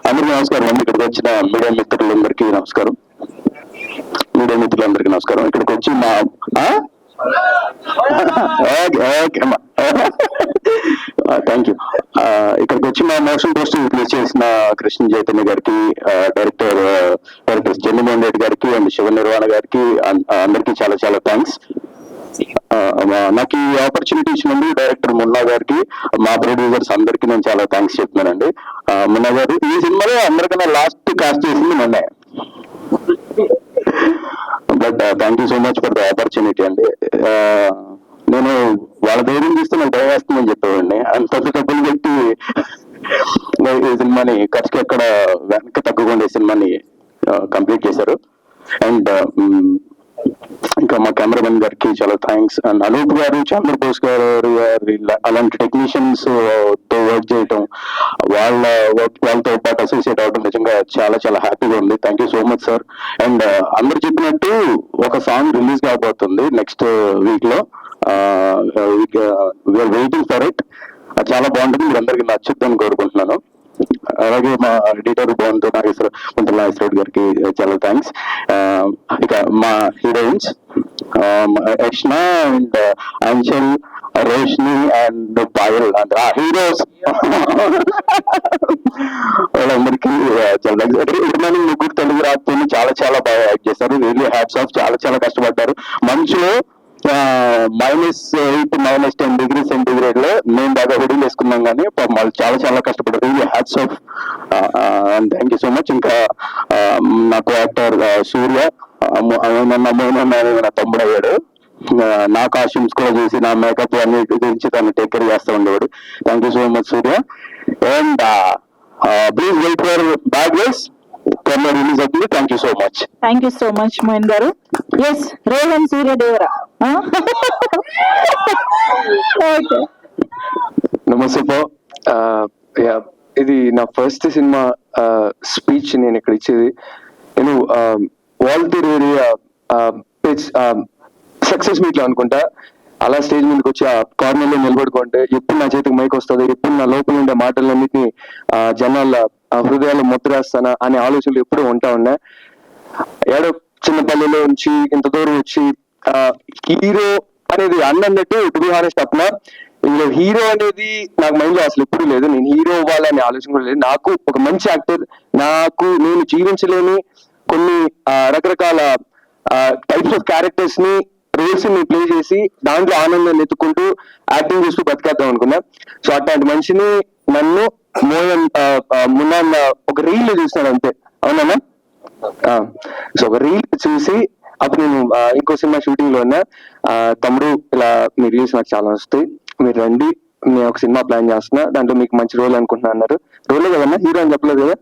[SPEAKER 3] అందరికీ నమస్కారం అండి. ఇక్కడికి వచ్చిన మీడియా మిత్రులందరికీ నమస్కారం. ఇక్కడికి వచ్చి మా థ్యాంక్ యూ. ఇక్కడికి వచ్చి మా మోషన్ పోస్టర్ రిలీజ్ చేసిన కృష్ణ చైతన్య గారికి, డైరెక్టర్ చంద్రమోహన్ రెడ్డి గారికి అండ్ శివ నిర్వాణ గారికి అందరికీ చాలా చాలా థ్యాంక్స్. నాకు ఈ ఆపర్చునిటీ ఇచ్చినందుకు డైరెక్టర్ మున్నా గారికి, మా ప్రొడ్యూసర్స్ అందరికీ నేను చాలా థ్యాంక్స్ చెప్తున్నానండి. మున్నా గారు ఈ సినిమాలో అందరికన్నా లాస్ట్ కాస్ట్ చేసింది మొన్నే. But thank you so much for the opportunity అండి. నేను వాళ్ళ ధైర్యం చూస్తే నాకు భయం వేస్తుందని చెప్పేవాడిని. అంత డబ్బులు పెట్టి ఈ సినిమాని ఖర్చుకి ఎక్కడ వెనక్కి తగ్గకుండా ఈ సినిమాని కంప్లీట్ చేశారు. అండ్ ఇంకా మా కెమెరామెన్ గారికి చాలా థ్యాంక్స్. అండ్ అనూప్ గారు, చంద్రబోస్ గారు అలాంటి టెక్నీషియన్స్ తో వర్క్ చేయటం, వాళ్ళతో పాటు అసోసియేట్ అవడం నిజంగా చాలా చాలా హ్యాపీగా ఉంది. Thank you so much sir. And అందరు చెప్పినట్టు ఒక సాంగ్ రిలీజ్ కాబోతుంది నెక్స్ట్ వీక్ లో. We are waiting for it. అది చాలా బాగుంటుంది, మీరు అందరికి నచ్చుద్దని కోరుకుంటున్నాను. అలాగే మా ఎడిటర్ నాగేశ్వరరావు గారికి చాలా థ్యాంక్స్. ఇక మా heroines Yashna and Anchal, Roshni and Payal, heroes వాళ్ళందరికీ చాలా థ్యాంక్స్. ముగ్గురు తెలుగు రాత్రులు చాలా చాలా బాగా యాక్ట్ చేశారు. Really hats off. చాలా చాలా కష్టపడ్డారు. మంచులో -8 -10 డిగ్రీ సెంటిగ్రేడ్ లో మేము బాగా హుడీలు వేసుకున్నాం, కానీ వాళ్ళు చాలా చాలా కష్టపడ్డారు. Really hats off. Thank you so much. ఇంకా నాకు యాక్టర్ సూర్య నా తమ్ముడు అయ్యాడు. నా కాస్ట్యూమ్స్ కూడా చూసి, నా మేకప్ అన్ని గురించి తను టేక్ కేర్ చేస్తూ ఉండేవాడు. Thank you so much Surya. And please wait for bad ways release అవుతుంది. Thank you so much
[SPEAKER 2] Mohan garu. Yes, Rohan Suryadevara.
[SPEAKER 7] నమస్తే. ఇది నా ఫస్ట్ సినిమా స్పీచ్ నేను ఇక్కడ ఇచ్చేది. నేను వాల్తీర్ ఏరియా సక్సెస్ మీట్ లో అనుకుంటా అలా స్టేజ్ మీదకి వచ్చి ఆ కార్నర్ లో నిలబడుకుంటే ఎప్పుడు నా చేతికి మైక్ వస్తుంది, ఎప్పుడు నా లోపల ఉండే మాటలన్నిటిని జనాల హృదయాలు ముద్రేస్తానా అనే ఆలోచనలు ఎప్పుడు ఉంటా ఉన్నా. ఏడో చిన్నపల్లిలో నుంచి ఇంత దూరం వచ్చి హీరో అనేది అన్నట్టు టు బి హానెస్ట్ అప్నా ఇందులో హీరో అనేది నాకు మైండ్ లో అసలు ఎప్పుడు లేదు. నేను హీరో అవ్వాలనే ఆలోచన కూడా లేదు. నాకు ఒక మంచి యాక్టర్, నేను జీవించలేని కొన్ని రకరకాల టైప్స్ ఆఫ్ క్యారెక్టర్స్ ని, రోల్స్ ని ప్లే చేసి దాంట్లో ఆనందాన్ని ఎత్తుకుంటూ యాక్టింగ్ చేస్తూ బతికేద్దాం అనుకున్నా. సో అట్లాంటి మనిషిని నన్ను మొన్న ఒక రీల్ చూసినాడు అంతే. అవునా? సో ఒక రీల్ చూసి అప్పుడు నేను ఇంకో సినిమా షూటింగ్ లో ఉన్నా. తమ్ముడు ఇలా మీ రీల్స్ నాకు చాలా వస్తాయి, మీరు రండి, నేను ఒక సినిమా ప్లాన్ చేస్తున్నా, దాంట్లో మీకు మంచి రోల్ అనుకుంటున్నా అన్నారు. రోలే కదన్నా, హీరో అని చెప్పలేదు కదా.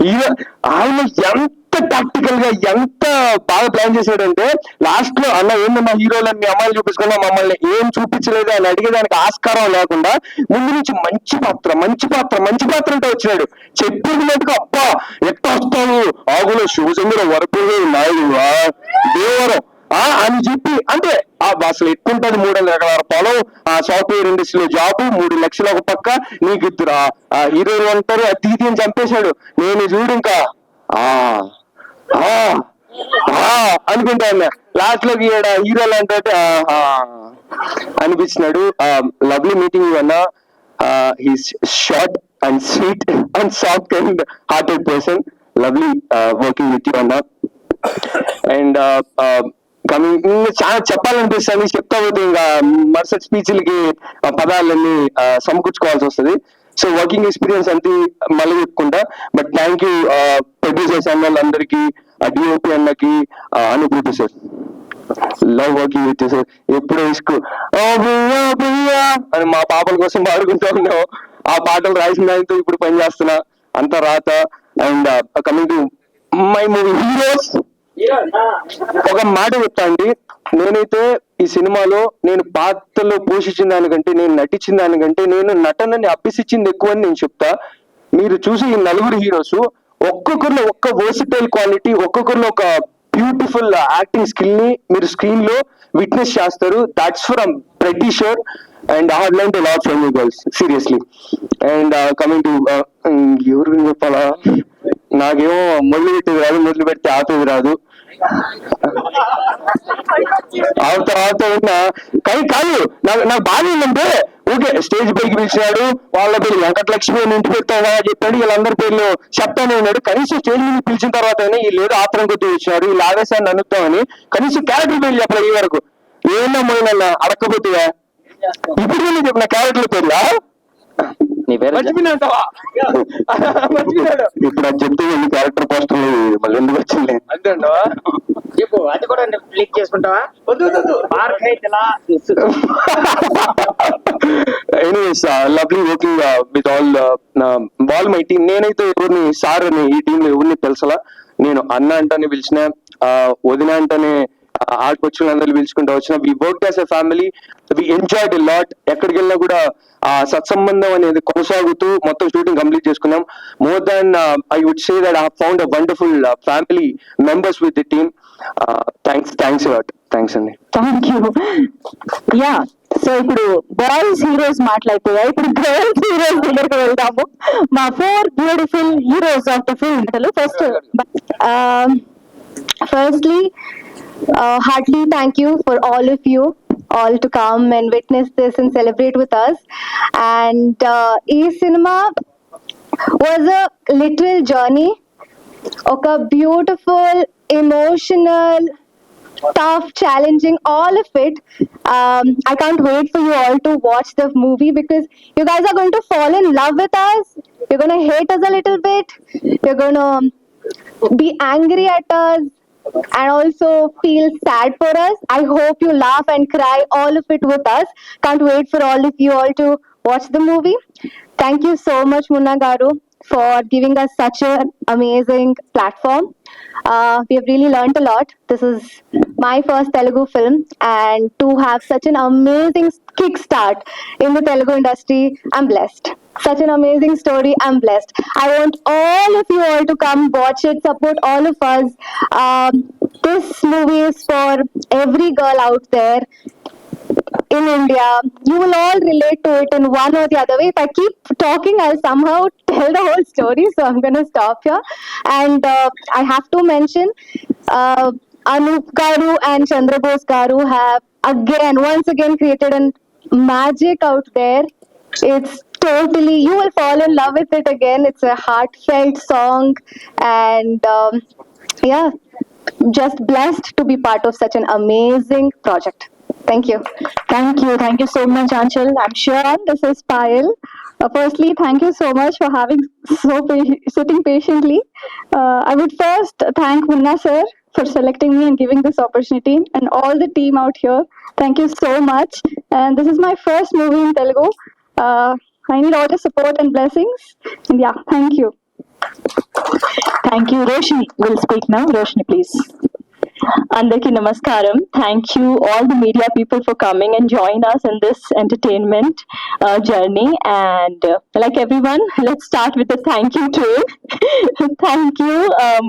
[SPEAKER 7] హీరో ఆయన ఎంత ప్రాక్టికల్ గా ఎంత బాగా ప్లాన్ చేశాడంటే లాస్ట్ లో అన్న ఏందన్నా హీరోలని మీ అమ్మాయిలు చూపించుకున్నా మమ్మల్ని ఏం చూపించలేదు అని అడిగేదానికి ఆస్కారం లేకుండా ముందు నుంచి మంచి పాత్ర అంటే వచ్చినాడు. చెప్పినట్టుగా అబ్బా ఎట్లా వస్తావు, ఆగులో శివచంద్ర వరకు నాయుడు దేవరం అని చెప్పి, అంటే అసలు ఎట్టుంటది 300 ఎకరాల పొలం, ఆ సాఫ్ట్వేర్ ఇండస్ట్రీలో జాబు, 3 లక్షలు ఒక పక్క, నీకు ఇద్దరు హీరోలు అంటారు, అది అని చంపేశాడు. నేను చూడు ఇంకా అనుకుంటా ఉన్నా. లాస్ట్ లోకి ఈడ హీరో లాంటి అనిపించినాడు. లవ్లీ మీటింగ్ యూ అన్న. He's short and sweet and soft and hearted person. Lovely working with you అన్న. అండ్ కమింగ్ చాలా చెప్పాలనిపిస్తుంది, చెప్తా పోతే ఇంకా మరుసటి స్పీచ్లకి పదాలన్నీ సమకూర్చుకోవాల్సి వస్తుంది. సో వర్కింగ్ ఎక్స్పీరియన్స్ అంతే మళ్ళీ చెప్పుకుంటా. బట్ థ్యాంక్ యూ ప్రొడ్యూసర్స్ అన్న అందరికి, డిఓపి అన్నకి, అనుభూతి sir. Love working with sir. ఎప్పుడో ఇసుకు అని మా పాపల కోసం పాడుకుంటూ ఉన్నాం. ఆ పాటలు రాసిన దానితో ఇప్పుడు పని చేస్తున్నా, అంత రాత. And coming to my movie heroes, ఒక మాట చెప్తా అండి. నేనైతే ఈ సినిమాలో నేను పాత్రలో పోషించిన దానికంటే, నేను నటించిన దానికంటే, నేను నటనని అభ్యసించింది ఎక్కువ అని నేను చెప్తా. మీరు చూసి ఈ నలుగురు హీరోస్ ఒక్కొక్కరిలో ఒక్క వర్సిటైల్ క్వాలిటీ, ఒక్కొక్కరిలో ఒక బ్యూటిఫుల్ యాక్టింగ్ స్కిల్ ని మీరు స్క్రీన్ లో విట్నెస్ చేస్తారు. That's from pretty sure. And I have learned a lot from you girls, seriously. And coming to ఎవరు గురించి చెప్పాలా, నాకేమో మొదలు పెట్టేది రాదు, మొదలు పెడితే ఆపేది రాదు. ఆవుతా ఉన్నా కానీ కాదు. నాకు బాగా ఏంటంటే, ఓకే స్టేజ్ పైకి పిలిచినాడు, వాళ్ళ పేరు వెంకటలక్ష్మి అని ఇంటి పెట్టాను చెప్పాడు, వీళ్ళందరి పేర్లు చెప్తానే ఉన్నాడు. కనీసం స్టేజ్ మీద పిలిచిన తర్వాత వీళ్ళు ఆత్రం కొద్ది వచ్చినాడు, వీళ్ళు ఆవేశాన్ని అనుకుతామని కనీసం క్యారెక్టర్ పేర్లు చెప్పలే ఈ వరకు. ఏమన్నా పోయినా అడక్కపోతే ఇప్పుడు చెప్పిన క్యారెక్టర్ పేర్లా
[SPEAKER 1] నీ పేరు
[SPEAKER 7] మర్చిపోయినాడు.
[SPEAKER 3] ఇప్పుడు అది చెప్తే వెళ్ళి క్యారెక్టర్ పోస్టర్ మళ్ళీ ఎందుకు వచ్చింది
[SPEAKER 7] అంతే అంటావా?
[SPEAKER 1] చెప్పు, అది కూడా క్లిక్ చేసుకుంటావా?
[SPEAKER 7] Anyways lovely working with all my team. నేనైతే ఎవరిని సార్ అని ఈ టీంలో ఎవరిని తెలుసలా. నేను అన్న అంటానే పిలిచిన, వదిన అంటానే ఆడికొచ్చిన అందరూ పిలుచుకుంటూ వచ్చిన. We work as a family, we enjoyed a lot. ఎక్కడికి వెళ్ళినా కూడా ఆ సత్సంబంధం అనేది కొనసాగుతూ మొత్తం షూటింగ్ కంప్లీట్ చేసుకున్నాం. More than I would say that I found a wonderful family members with the team. Thanks lot. Thanks అండి.
[SPEAKER 2] Thank you. యా, సో ఇప్పుడు బాయ్స్ హీరోస్ మాట్లాడిపోయా, ఇప్పుడు గర్ల్స్ హీరోస్ దగ్గరికి వెళ్దాము. మా 4 beautiful heroes of the film. Firstly, heartily thank you for all of you all to come and witness this and celebrate with us. And cinema was a literal journey, a beautiful, emotional, tough, challenging, all of it. I can't wait for you all to watch the movie because you guys are going to fall in love with us. You're going to hate us a little bit. You're going to be angry at us and also feel sad for us. I hope you laugh and cry, all of it with us. Can't wait for all of you all to watch the movie. Thank you so much, Munna Garu, for giving us such an amazing platform. We have really learned a lot. This is my first Telugu film, and to have such an amazing kickstart in the Telugu industry, I'm blessed. Such an amazing story, I'm blessed. I want all of you all to come watch it, support all of us. This movie is for every girl out there in India. You will all relate to it in one or the other way. If I keep talking, I'll somehow tell the whole story, so I'm going to stop here. And I have to mention, Anup Garu and Chandra Bose Garu have once again created a magic out there. It's totally, you will fall in love with it again. It's a heartfelt song, and yeah, just blessed to be part of such an amazing project. Thank you. Thank you so much, Anshul. I'm sure this is Payal. Firstly, thank you so much for sitting patiently. I would first thank Munna sir for selecting me and giving this opportunity, and all the team out here. Thank you so much. And this is my first movie in Telugu. I need all your support and blessings. And yeah, thank you. Thank you. Roshni will speak now. Roshni, please. Andarki namaskaram. Thank you all the media people for coming and join us in this entertainment journey. And like everyone, let's start with the thank you train. Thank you,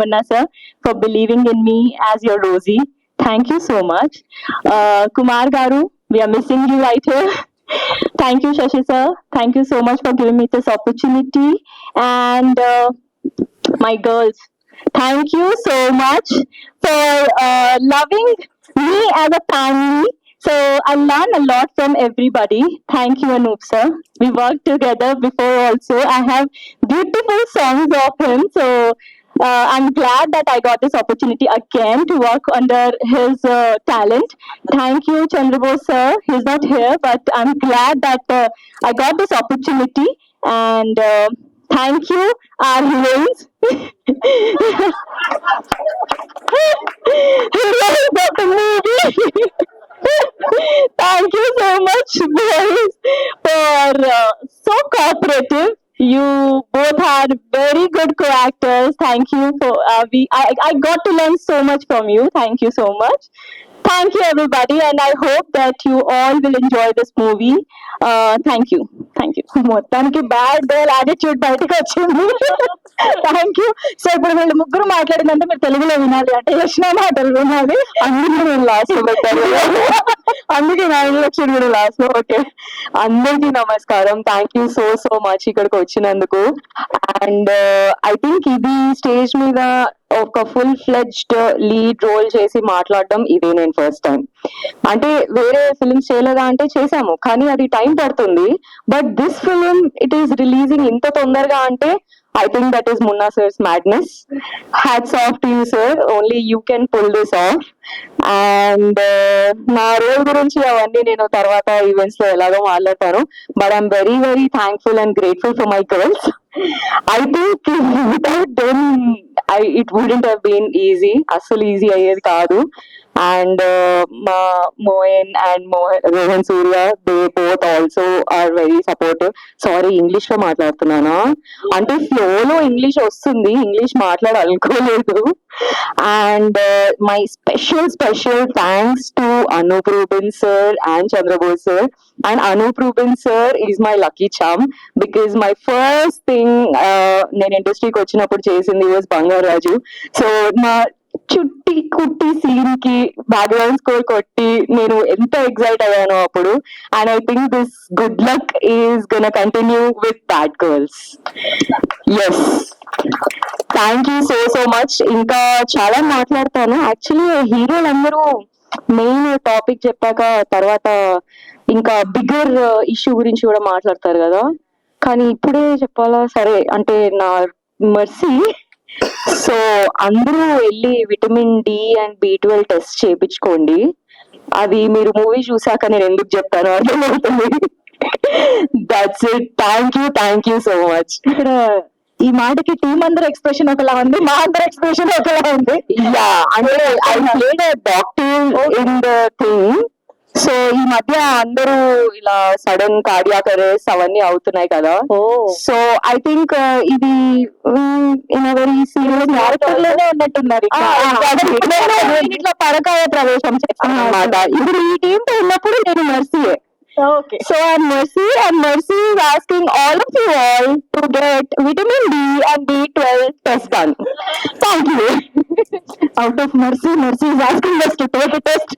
[SPEAKER 2] Munna sir, for believing in me as your Rosie. Thank you so much. Kumar Garu, we are missing you right here. Thank you, Shashi sir. Thank you so much for giving me this opportunity. And my girls, Thank you so much for loving me as a family. So I learned a lot from everybody. Thank you, Anup sir. We worked together before also. I have beautiful songs of him. So I'm glad that I got this opportunity again to work under his talent. Thank you, Chandrabose sir. He's not here, but I'm glad that I got this opportunity. And thank you, our heroines. Heroines of the movie. Thank you so much, boys, for so cooperative. You both had very good co-actors. Thank you for I got to learn so much from you. Thank you so much. Thank you, everybody, and I hope that you all will enjoy this movie. Thank you. Thank you. మొత్తానికి bad girl attitude బయటకు వచ్చింది. Thank you. So ఇప్పుడు వీళ్ళు ముగ్గురు మాట్లాడిందంటే మీరు తెలుగులో వినాలి, అంటే యష్ణ మాటలు వినాలి. అందుకే నేను లాస్ట్ లో పెట్టాను. అందుకే నా ఇంట్రడక్షన్ కూడా లాస్ట్ లో. ఓకే, అందరికీ నమస్కారం. Thank you so so much ఇక్కడికి వచ్చినందుకు. అండ్ ఐ థింక్ ఇది స్టేజ్ మీద ఒక ఫుల్ ఫ్లెడ్జ్డ్ లీడ్ రోల్ చేసి మాట్లాడడం ఇదే నేను ఫస్ట్ టైం. అంటే వేరే ఫిల్మ్స్ చేయలేదా అంటే చేసాము, కానీ అది టైం పడుతుంది. But this film it is releasing ఇంత తొందరగా అంటే I think that is Munna sir's madness. Hats off to you, sir. Only you can pull this off. And నా రోల్ గురించి అవన్నీ నేను తర్వాత ఈవెంట్స్ లో ఎలాగో మాట్లాడతాను. But I'm very very thankful and grateful for my girls. I think without them it wouldn't have been easy. అస్సలు easy అయ్యేది కాదు. And మా Moin and Rohan Surya, they both also are very supportive. Sorry, English లో మాట్లాడుతున్నానా అంటే ఫ్లోలో ఇంగ్లీష్ వస్తుంది, English మాట్లాడాలనుకోలేదు. And my special thanks to Anup Ruben sir and Chandrabose sir. And Anup Rubin sir is my lucky charm because my first thing నేను ఇండస్ట్రీకి వచ్చినప్పుడు చేసింది was బంగారాజు. సో నా చుట్టి కుట్టి సీన్ కి బ్యాక్గ్రౌండ్ స్కోర్ కొట్టి నేను ఎంత ఎక్సైట్ అయ్యానో అప్పుడు. And I think this good luck is gonna continue with bad girls. Yes, thank you so so much. ఇంకా చాలా మాట్లాడతాను. యాక్చువల్లీ హీరోలందరూ మెయిన్ టాపిక్ చెప్పాక తర్వాత ఇంకా బిగ్గర్ ఇష్యూ గురించి కూడా మాట్లాడతారు కదా, కానీ ఇప్పుడే చెప్పాలా? సరే, అంటే నా మర్సీ. సో అందరూ వెళ్ళి vitamin D and B12 test చేయించుకోండి. అది మీరు మూవీ చూసాక నేను ఎందుకు చెప్తాను అర్థమవుతుంది. That's it. Thank you so much. ఇక్కడ ఈ మాటకి టీం అందరి ఎక్స్ప్రెషన్ ఒకలా ఉంది, మా అందరి ఎక్స్ప్రెషన్ ఒకలా ఉంది. యా, అంటే I played a doctor in the thing. So ఈ మధ్య అందరూ ఇలా సడన్ కార్డియాక్ అరెస్ట్ అవన్నీ అవుతున్నాయి కదా. సో ఐ థింక్ ఇది ఇన్ వెరీ సీరియస్ క్యారెక్టర్ లోనే ఉన్నట్టున్నారు. ఇట్లా పరకాయ ప్రవేశం చేస్తాను అనమాట. ఇప్పుడు ఈ టీం తో ఉన్నప్పుడు నేను మెర్సీయే. Okay. So I'm Mercy, and Mercy is asking all of you all to get vitamin D and B12 test done. Thank you. Out of mercy, Mercy is asking us to take a test.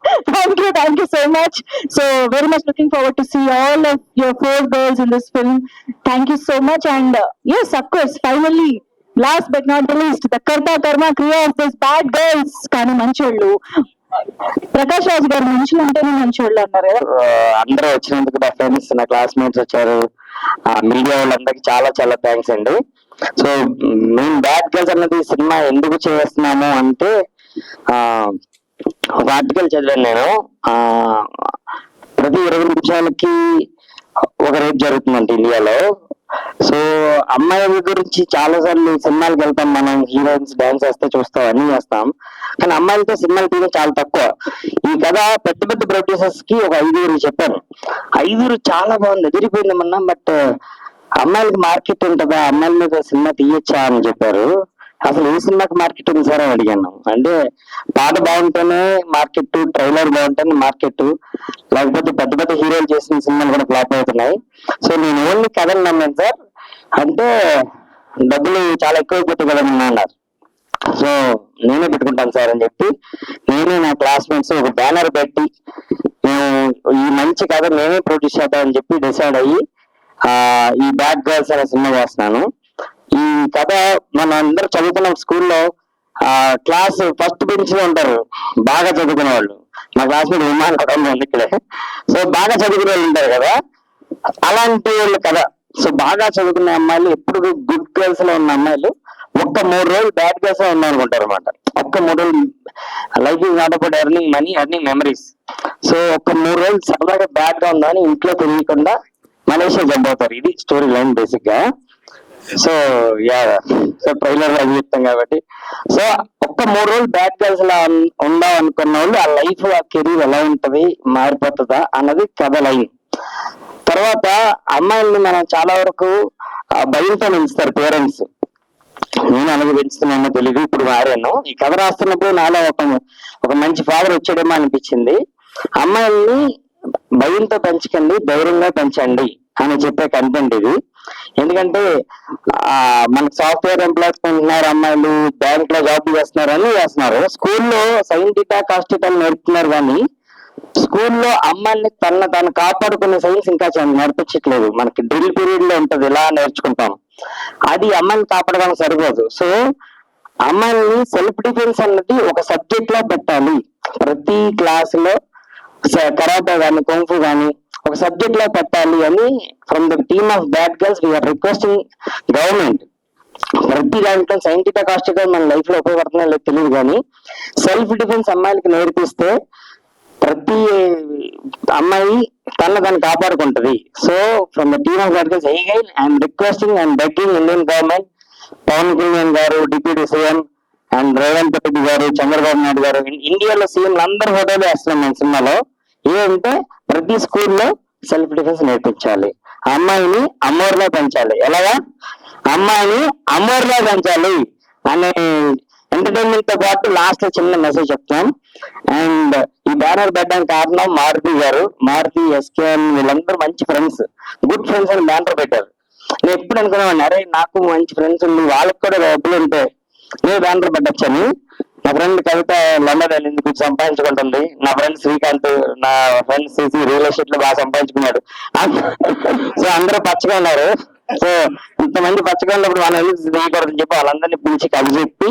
[SPEAKER 2] Thank you so much. So very much looking forward to see all of your 4 girls in this film. Thank you so much. And yes, of course, finally, last but not the least, the Karma Kriya of this bad girls. Kani mancholu. Prakash Raj గారు మనుషులు అంటేనే మంచోళ్ళు అన్నారు కదా.
[SPEAKER 1] అందరూ వచ్చినందుకు, నా friends, నా క్లాస్మేట్స్ వచ్చారు, మీడియా వాళ్ళందరికి చాలా చాలా థ్యాంక్స్ అండి. సో మేము బ్యాడ్ గర్ల్స్ అన్నది సినిమా ఎందుకు చేస్తున్నాము అంటే ఒక ఆర్టికల్ చదివాను నేను. ప్రతి 20 నిమిషాలకి ఒక రేప్ జరుగుతుందంట ఇండియాలో. సో అమ్మాయిల గురించి చాలా సార్లు సినిమాలకు వెళ్తాం మనం, హీరోయిన్స్ డాన్స్ చేస్తే చూస్తాం, అన్ని చేస్తాం, కానీ అమ్మాయిలతో సినిమాలు తీయడం చాలా తక్కువ. ఈ కథ పెద్ద పెద్ద ప్రొడ్యూసర్స్ కి ఒక 5 చెప్పాను. 5 చాలా బాగుంది, ఎదిరిపోయింది మొన్న. బట్ అమ్మాయిలకి మార్కెట్ ఉంటుందా, అమ్మాయిల మీద సినిమా తీయచ్చా అని చెప్పారు. అసలు ఏ సినిమాకి మార్కెట్ ఉంది సార్ అని అడిగాను. అంటే పాట బాగుంటేనే మార్కెట్, ట్రైలర్ బాగుంటేనే మార్కెట్, లేకపోతే పెద్ద పెద్ద హీరోలు చేసిన సినిమాలు కూడా ఫ్లాప్ అవుతున్నాయి. సో నేను ఓన్లీ కథలు నమ్మాను సార్. అంటే డబ్బులు చాలా ఎక్కువైపోతాయి కదా అన్నారు. సో నేనే పెట్టుకుంటాను సార్ అని చెప్పి నేనే నా క్లాస్మేట్స్ ఒక బ్యానర్ పెట్టి మేము ఈ మంచి కథ నేనే ప్రొడ్యూస్ చేద్దామని చెప్పి డిసైడ్ అయ్యి ఈ బ్యాడ్ గర్ల్స్ అనే సినిమా చేస్తున్నాను. ఈ కథ మన అందరూ చదువుతున్న స్కూల్లో క్లాస్ ఫస్ట్ బెంచ్ లో ఉంటారు బాగా చదువుకునే వాళ్ళు. మా క్లాస్మేట్ విమానం కూడా ఉంది ఇక్కడే. సో బాగా చదువుకునే వాళ్ళు ఉంటారు కదా, అలాంటి వాళ్ళు కదా. సో బాగా చదువుకునే అమ్మాయిలు, ఎప్పుడు గుడ్ గర్ల్స్ లో ఉన్న అమ్మాయిలు ఒక్క 3 రోజులు బ్యాడ్ గర్ల్స్ లో ఉన్నాం అనుకుంటారు అనమాట. ఒక్క 3 రోజులు life is not about earning money, earning memories. So ఒక్క 3 రోజులు సరదాగా బ్యాడ్ గా ఉందని ఇంట్లో తెలియకుండా మలేషియా జంప్ అవుతారు. ఇది స్టోరీ లైన్ బేసిక్ గా. సో యా, సో ట్రైలర్ అది చెప్తాం కాబట్టి. సో ఒక్క 3 రోజులు బ్యాడ్ గర్ల్స్ లా ఉందాం అనుకున్న వాళ్ళు ఆ లైఫ్, ఆ కెరీర్ ఎలా ఉంటది, మారిపోతుందా అన్నది కథ లైన్. తర్వాత అమ్మాయిల్ని మనం చాలా వరకు భయంతో పెంచుతారు పేరెంట్స్. నేను అలాగే పెంచుతున్నామో తెలియదు, ఇప్పుడు మారాను. ఈ కథ రాస్తున్నప్పుడు నాలో ఒక మంచి ఫాదర్ వచ్చాడేమో అనిపించింది. అమ్మాయిల్ని భయంతో పెంచకండి, ధైర్యంగా పెంచండి అని చెప్పే కంటెంట్ ఇది. ఎందుకంటే మనకు సాఫ్ట్వేర్ ఎంప్లాయ్స్ ఉంటున్నారు అమ్మాయిలు, బ్యాంక్ లో జాబ్ చేస్తున్నారు, అన్ని చేస్తున్నారు. స్కూల్లో సైన్ టీటా కాస్ట్ టీటా నేర్పుతున్నారు, కానీ స్కూల్లో అమ్మాయిల్ని తను కాపాడుకునే సైన్స్ ఇంకా నేర్పించట్లేదు. మనకి డ్రిల్ పీరియడ్ లో ఉంటది, ఇలా నేర్చుకుంటాం. అది అమ్మాయిని కాపాడడానికి సరిపోదు. సో అమ్మాయిల్ని సెల్ఫ్ డిఫెన్స్ అన్నది ఒక సబ్జెక్ట్ లో పెట్టాలి. ప్రతి క్లాస్ లో కరాటే గానీ, కుంఫు గానీ ఒక సబ్జెక్ట్ లో పెట్టాలి అని from the team of bad girls we are requesting government. ప్రతి దాంట్లో సైంటిఫిక్ కాస్ట్ మన లైఫ్ లో ఉపయోగపడుతుందో లేదో తెలియదు, కానీ సెల్ఫ్ డిఫెన్స్ అమ్మాయిలకి నేర్పిస్తే ప్రతి అమ్మాయి తను కాపాడుకుంటది. So from the team of bad girls again I'm requesting and begging Indian government, Pawan Kalyan garu, deputy CM and Revanth Reddy garu, Chandrababu Naidu గారు, ఇండియాలో సీఎంలు అందరు ఫోటోలు వేస్తున్నాం మన సినిమాలో. ఏంటంటే ప్రతి స్కూల్లో సెల్ఫ్ డిఫెన్స్ నేర్పించాలి, అమ్మాయిని అమ్మోర్లా పెంచాలి. ఎలాగా అమ్మాయిని అమ్మోర్లా పెంచాలి అనే ఎంటర్టైన్మెంట్ తో పాటు లాస్ట్ లో చిన్న మెసేజ్ చెప్తాం. అండ్ ఈ బ్యానర్ పెట్టడానికి కారణం మారుతి గారు, మారుతి, ఎస్కేఎన్ వీళ్ళందరూ మంచి ఫ్రెండ్స్, గుడ్ ఫ్రెండ్స్ అని బ్యానర్ పెట్టారు. నేను ఎప్పుడు అనుకున్నాను, అరే నాకు మంచి ఫ్రెండ్స్ ఉంది, వాళ్ళకి కూడా డబ్బులు ఉంటే నేను బ్యానర్ పెట్టచ్చని. నా ఫ్రెండ్ కవిత లండన్ వెళ్ళింది, కొంచెం సంపాదించుకుంటుంది. నా ఫ్రెండ్ శ్రీకాంత్, నా ఫ్రెండ్ సిసి రియల్ ఎస్టేట్ లో బాగా సంపాదించుకున్నాడు. సో అందరూ పచ్చగా ఉన్నారు. సో ఇంతమంది పచ్చగా ఉన్నప్పుడు మనం వెళ్ళి చేయకూడదని చెప్పి వాళ్ళందరినీ పిలిచి కలిసి చెప్పి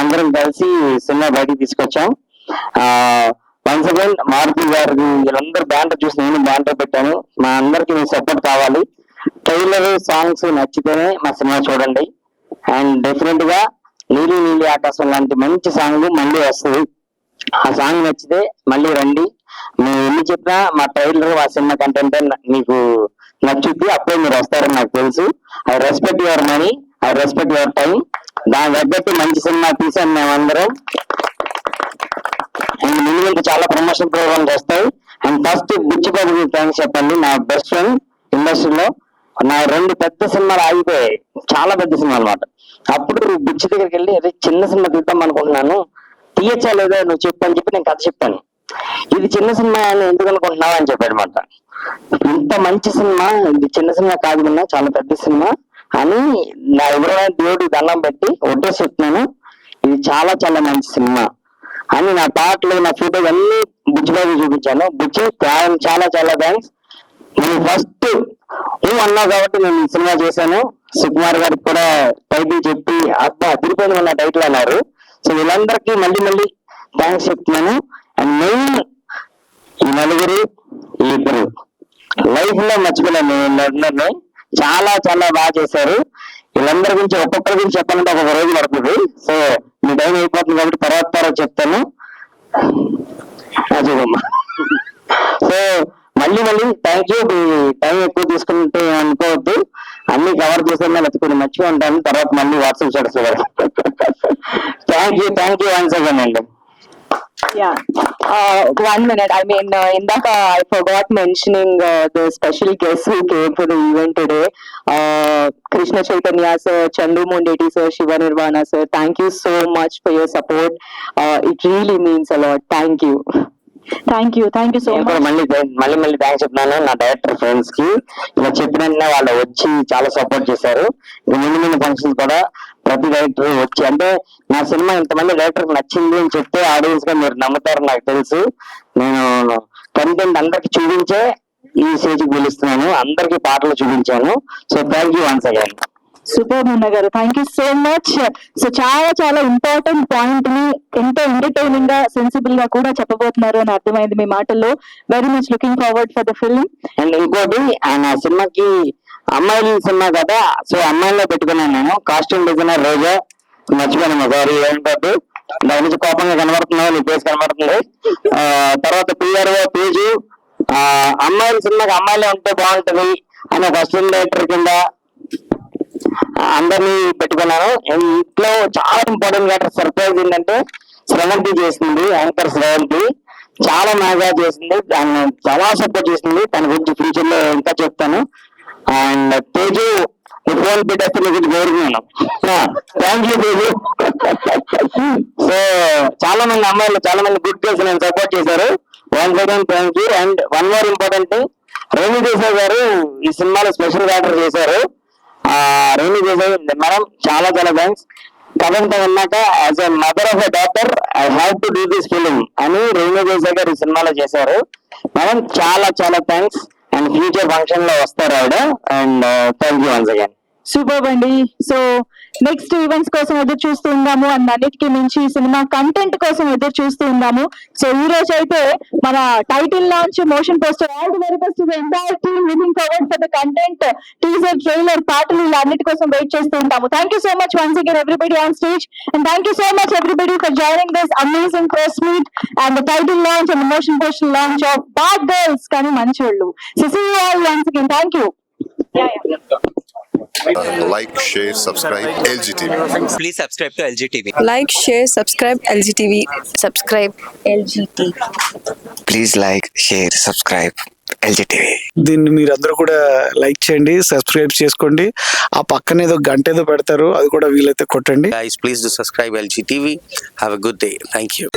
[SPEAKER 1] అందరం కలిసి సినిమా బయటికి తీసుకొచ్చాం. వన్స్ అగైన్ మారుతి గారికి వీళ్ళందరూ బ్యానర్ చూసి నేను బ్యానర్ పెట్టాను. మా అందరికి మీ సపోర్ట్ కావాలి. ట్రైలర్, సాంగ్స్ నచ్చితేనే మా సినిమా చూడండి. అండ్ డెఫినెట్ గా నీలి నీలి ఆకాశం లాంటి మంచి సాంగ్ మళ్ళీ వస్తుంది. ఆ సాంగ్ నచ్చితే మళ్ళీ రండి. మేము ఎన్ని చెప్పినా మా ట్రైలర్, మా సినిమా కంటెంట్ మీకు నచ్చుద్ది, అప్పుడే మీరు వస్తారని నాకు తెలుసు. I respect your money, I respect your time. దాని తగ్గట్టు మంచి సినిమా తీసాం మేమందరం. అండ్ ముందు చాలా ప్రమోషన్ ప్రోగ్రామ్స్ వస్తాయి. అండ్ ఫస్ట్ బుచ్చిబాబు థ్యాంక్స్ చెప్పండి, నా బెస్ట్ ఫ్రెండ్ ఇండస్ట్రీలో. నా 2 పెద్ద సినిమాలు ఆగిపోయాయి, చాలా పెద్ద సినిమా అనమాట. అప్పుడు బుచ్చి దగ్గరికి వెళ్ళి అదే చిన్న సినిమా తీద్దాం అనుకుంటున్నాను, తీయచ్చా లేదా నువ్వు చెప్పు అని చెప్పి నేను కథ చెప్పాను. ఇది చిన్న సినిమా అని ఎందుకు అనుకుంటున్నావు అని చెప్పాడు అనమాట. ఇంత మంచి సినిమా, ఇది చిన్న సినిమా కాదు, చాలా పెద్ద సినిమా అని నా ఎవరైనా దేవుడికి దండం పెట్టి ఒట్టేసి చెప్తున్నాను. ఇది చాలా చాలా మంచి సినిమా అని నా పాటలు, నా ఫోటోలు అన్ని బుచ్చిబాబు చూపించాను. బుచ్చి చాలా చాలా థ్యాంక్స్. నేను ఫస్ట్ నువ్వు అన్నావు కాబట్టి నేను ఈ సినిమా చేశాను. సుకుమార్ గారికి కూడా టైటిల్ చెప్పి అబ్బా అదిరిపోయింది నా టైటిల్ అన్నారు. సో వీళ్ళందరికీ మళ్ళీ మళ్ళీ థ్యాంక్స్ చెప్తున్నాను. అండ్ మెయిన్ ఈ నలుగురు, ఈ 2 లైఫ్ లో మర్చిపోలేను. అందరినీ చాలా చాలా బాగా చేశారు. వీళ్ళందరి గురించి ఒక్కొక్కరి గురించి చెప్పాలంటే ఒక్కొక్క రోజు పడుతుంది. సో మీ టైం అయిపోతుంది కాబట్టి తర్వాత చెప్తాను. అజయమ్మ సో మళ్ళీ థ్యాంక్ యూ. టైం ఎక్కువ తీసుకుంటే అనుకోవద్దు, అన్ని కవర్ చేసాను, లేకపోతే కొన్ని మర్చిపోయి ఉంటాను, తర్వాత మళ్ళీ వాట్సాప్ స్టేటస్ లో. థ్యాంక్ యూ వన్స్ అగైన్ అండి.
[SPEAKER 2] Yeah. 1 minute. I mean, Indaka, I forgot mentioning the special guests who came for the event today. Krishna Chaitanya sir, Chandu Mondeti sir, Shiva Nirvana sir. Thank you so much for your support. It really means a lot. Thank you so
[SPEAKER 1] నేను కూడా
[SPEAKER 2] much.
[SPEAKER 1] మళ్ళీ thanks చెప్తున్నాను నా director friends కి. ఇలా చెప్పిన వాళ్ళు వచ్చి చాలా సపోర్ట్ చేశారు. ముందు ఫంక్షన్స్ కూడా ప్రతి డైరెక్టర్ వచ్చి, అంటే నా సినిమా ఇంతమంది డైరెక్టర్ నచ్చింది అని చెప్తే ఆడియన్స్ గా మీరు నమ్ముతారు నాకు తెలుసు. నేను కంటెంట్ అందరికి చూపించే ఈ స్టేజ్ కి పిలుస్తున్నాను, అందరికి పాటలు చూపించాను. So thank you once again.
[SPEAKER 2] Super Munna garu, thank you so much. So చాలా చాలా ఇంపార్టెంట్ పాయింట్ ని ఎంతో ఎంటర్టైనింగ్ గా, సెన్సిబుల్ గా కూడా చెప్పబోతున్నారు అని అర్థమైంది మీ మాటల్లో. Very much looking forward for the film.
[SPEAKER 1] And ఇంకోటి, ఆయన సినిమాకి అమ్మాయిల సినిమా కదా, సో అమ్మాయిలో పెట్టుకున్నాను నేను. కాస్ట్యూమ్ డిజైనర్ రోజా, మర్చిపోయాను సారీ, ఏంటంటే దాని నుంచి కోపంగా కనబడుతున్నావు, నీ ఫేస్ కనబడుతుంది. తర్వాత పిఆర్ఓ పేజు, అమ్మాయిల సినిమాకి అమ్మాయిలే ఉంటే బాగుంటది అని ఫస్ట్ డైరెక్టర్ కింద అందరినీ పెట్టుకున్నాను. ఇంట్లో చాలా ఇంపార్టెంట్ గా సర్ప్రైజ్ ఏంటంటే శ్రవంతి చేసింది, యాంకర్ శ్రవంతి చాలా బాగా చేసింది, దాన్ని చాలా సపోర్ట్ చేసింది. దాని గురించి ఫ్యూచర్ లో ఇంకా చెప్తాను. అండ్ తేజు ఫోన్ పెట్టేస్తే మీకు కోరుకున్నాను. Thank you Teju. సో చాలా మంది అమ్మాయిలు, చాలా మంది గుడ్ గర్ల్స్ నేను సపోర్ట్ చేశారు. Once again thank you. And one more important thing, Renu Desai గారు ఈ సినిమాలో స్పెషల్ క్యారెక్టర్ చేశారు. రేణు దేశాయ్ మేడం చాలా చాలా థ్యాంక్స్. కథంతా విన్నాక as a mother of a daughter I have to do this film అని రేణు దేశాయ్ గారు ఈ సినిమాలో చేశారు. మేడం చాలా చాలా థ్యాంక్స్. అండ్ ఫ్యూచర్ ఫంక్షన్ లో వస్తారు ఆవిడ. And thank you once again.
[SPEAKER 2] Super అండి. సో నెక్స్ట్ ఈవెంట్స్ కోసం ఎదురు చూస్తూ ఉందాము, అండ్ అన్నిటికీ మించి ఈ సినిమా కంటెంట్ కోసం ఎదురు చూస్తూ ఉందాము. సో ఈ రోజు అయితే మన title launch, motion poster, all the very best to the entire team. Looking forward for the content, teaser, trailer, పాటలు, ఇలా అన్నిటి కోసం వెయిట్ చేస్తూ ఉంటాము. Thank you so much once again everybody on stage, and thank you so much everybody for joining this amazing press meet and the title launch and motion poster launch of bad girls కానీ మంచోళ్ళు. So see you all once again. Thank you.
[SPEAKER 8] Like, share, subscribe LGTV.
[SPEAKER 9] Please subscribe to LGTV.
[SPEAKER 10] Like, share, subscribe LGTV. Subscribe LGTV.
[SPEAKER 9] Please like, share, subscribe LGTV.
[SPEAKER 11] దీన్ని మీరందరూ కూడా like చేయండి, subscribe చేసుకోండి. ఆ పక్కన ఏదో గంట ఏదో పెడతారు, అది కూడా వీలైతే కొట్టండి.
[SPEAKER 9] Guys, please do subscribe LGTV. Have a good day. Thank you.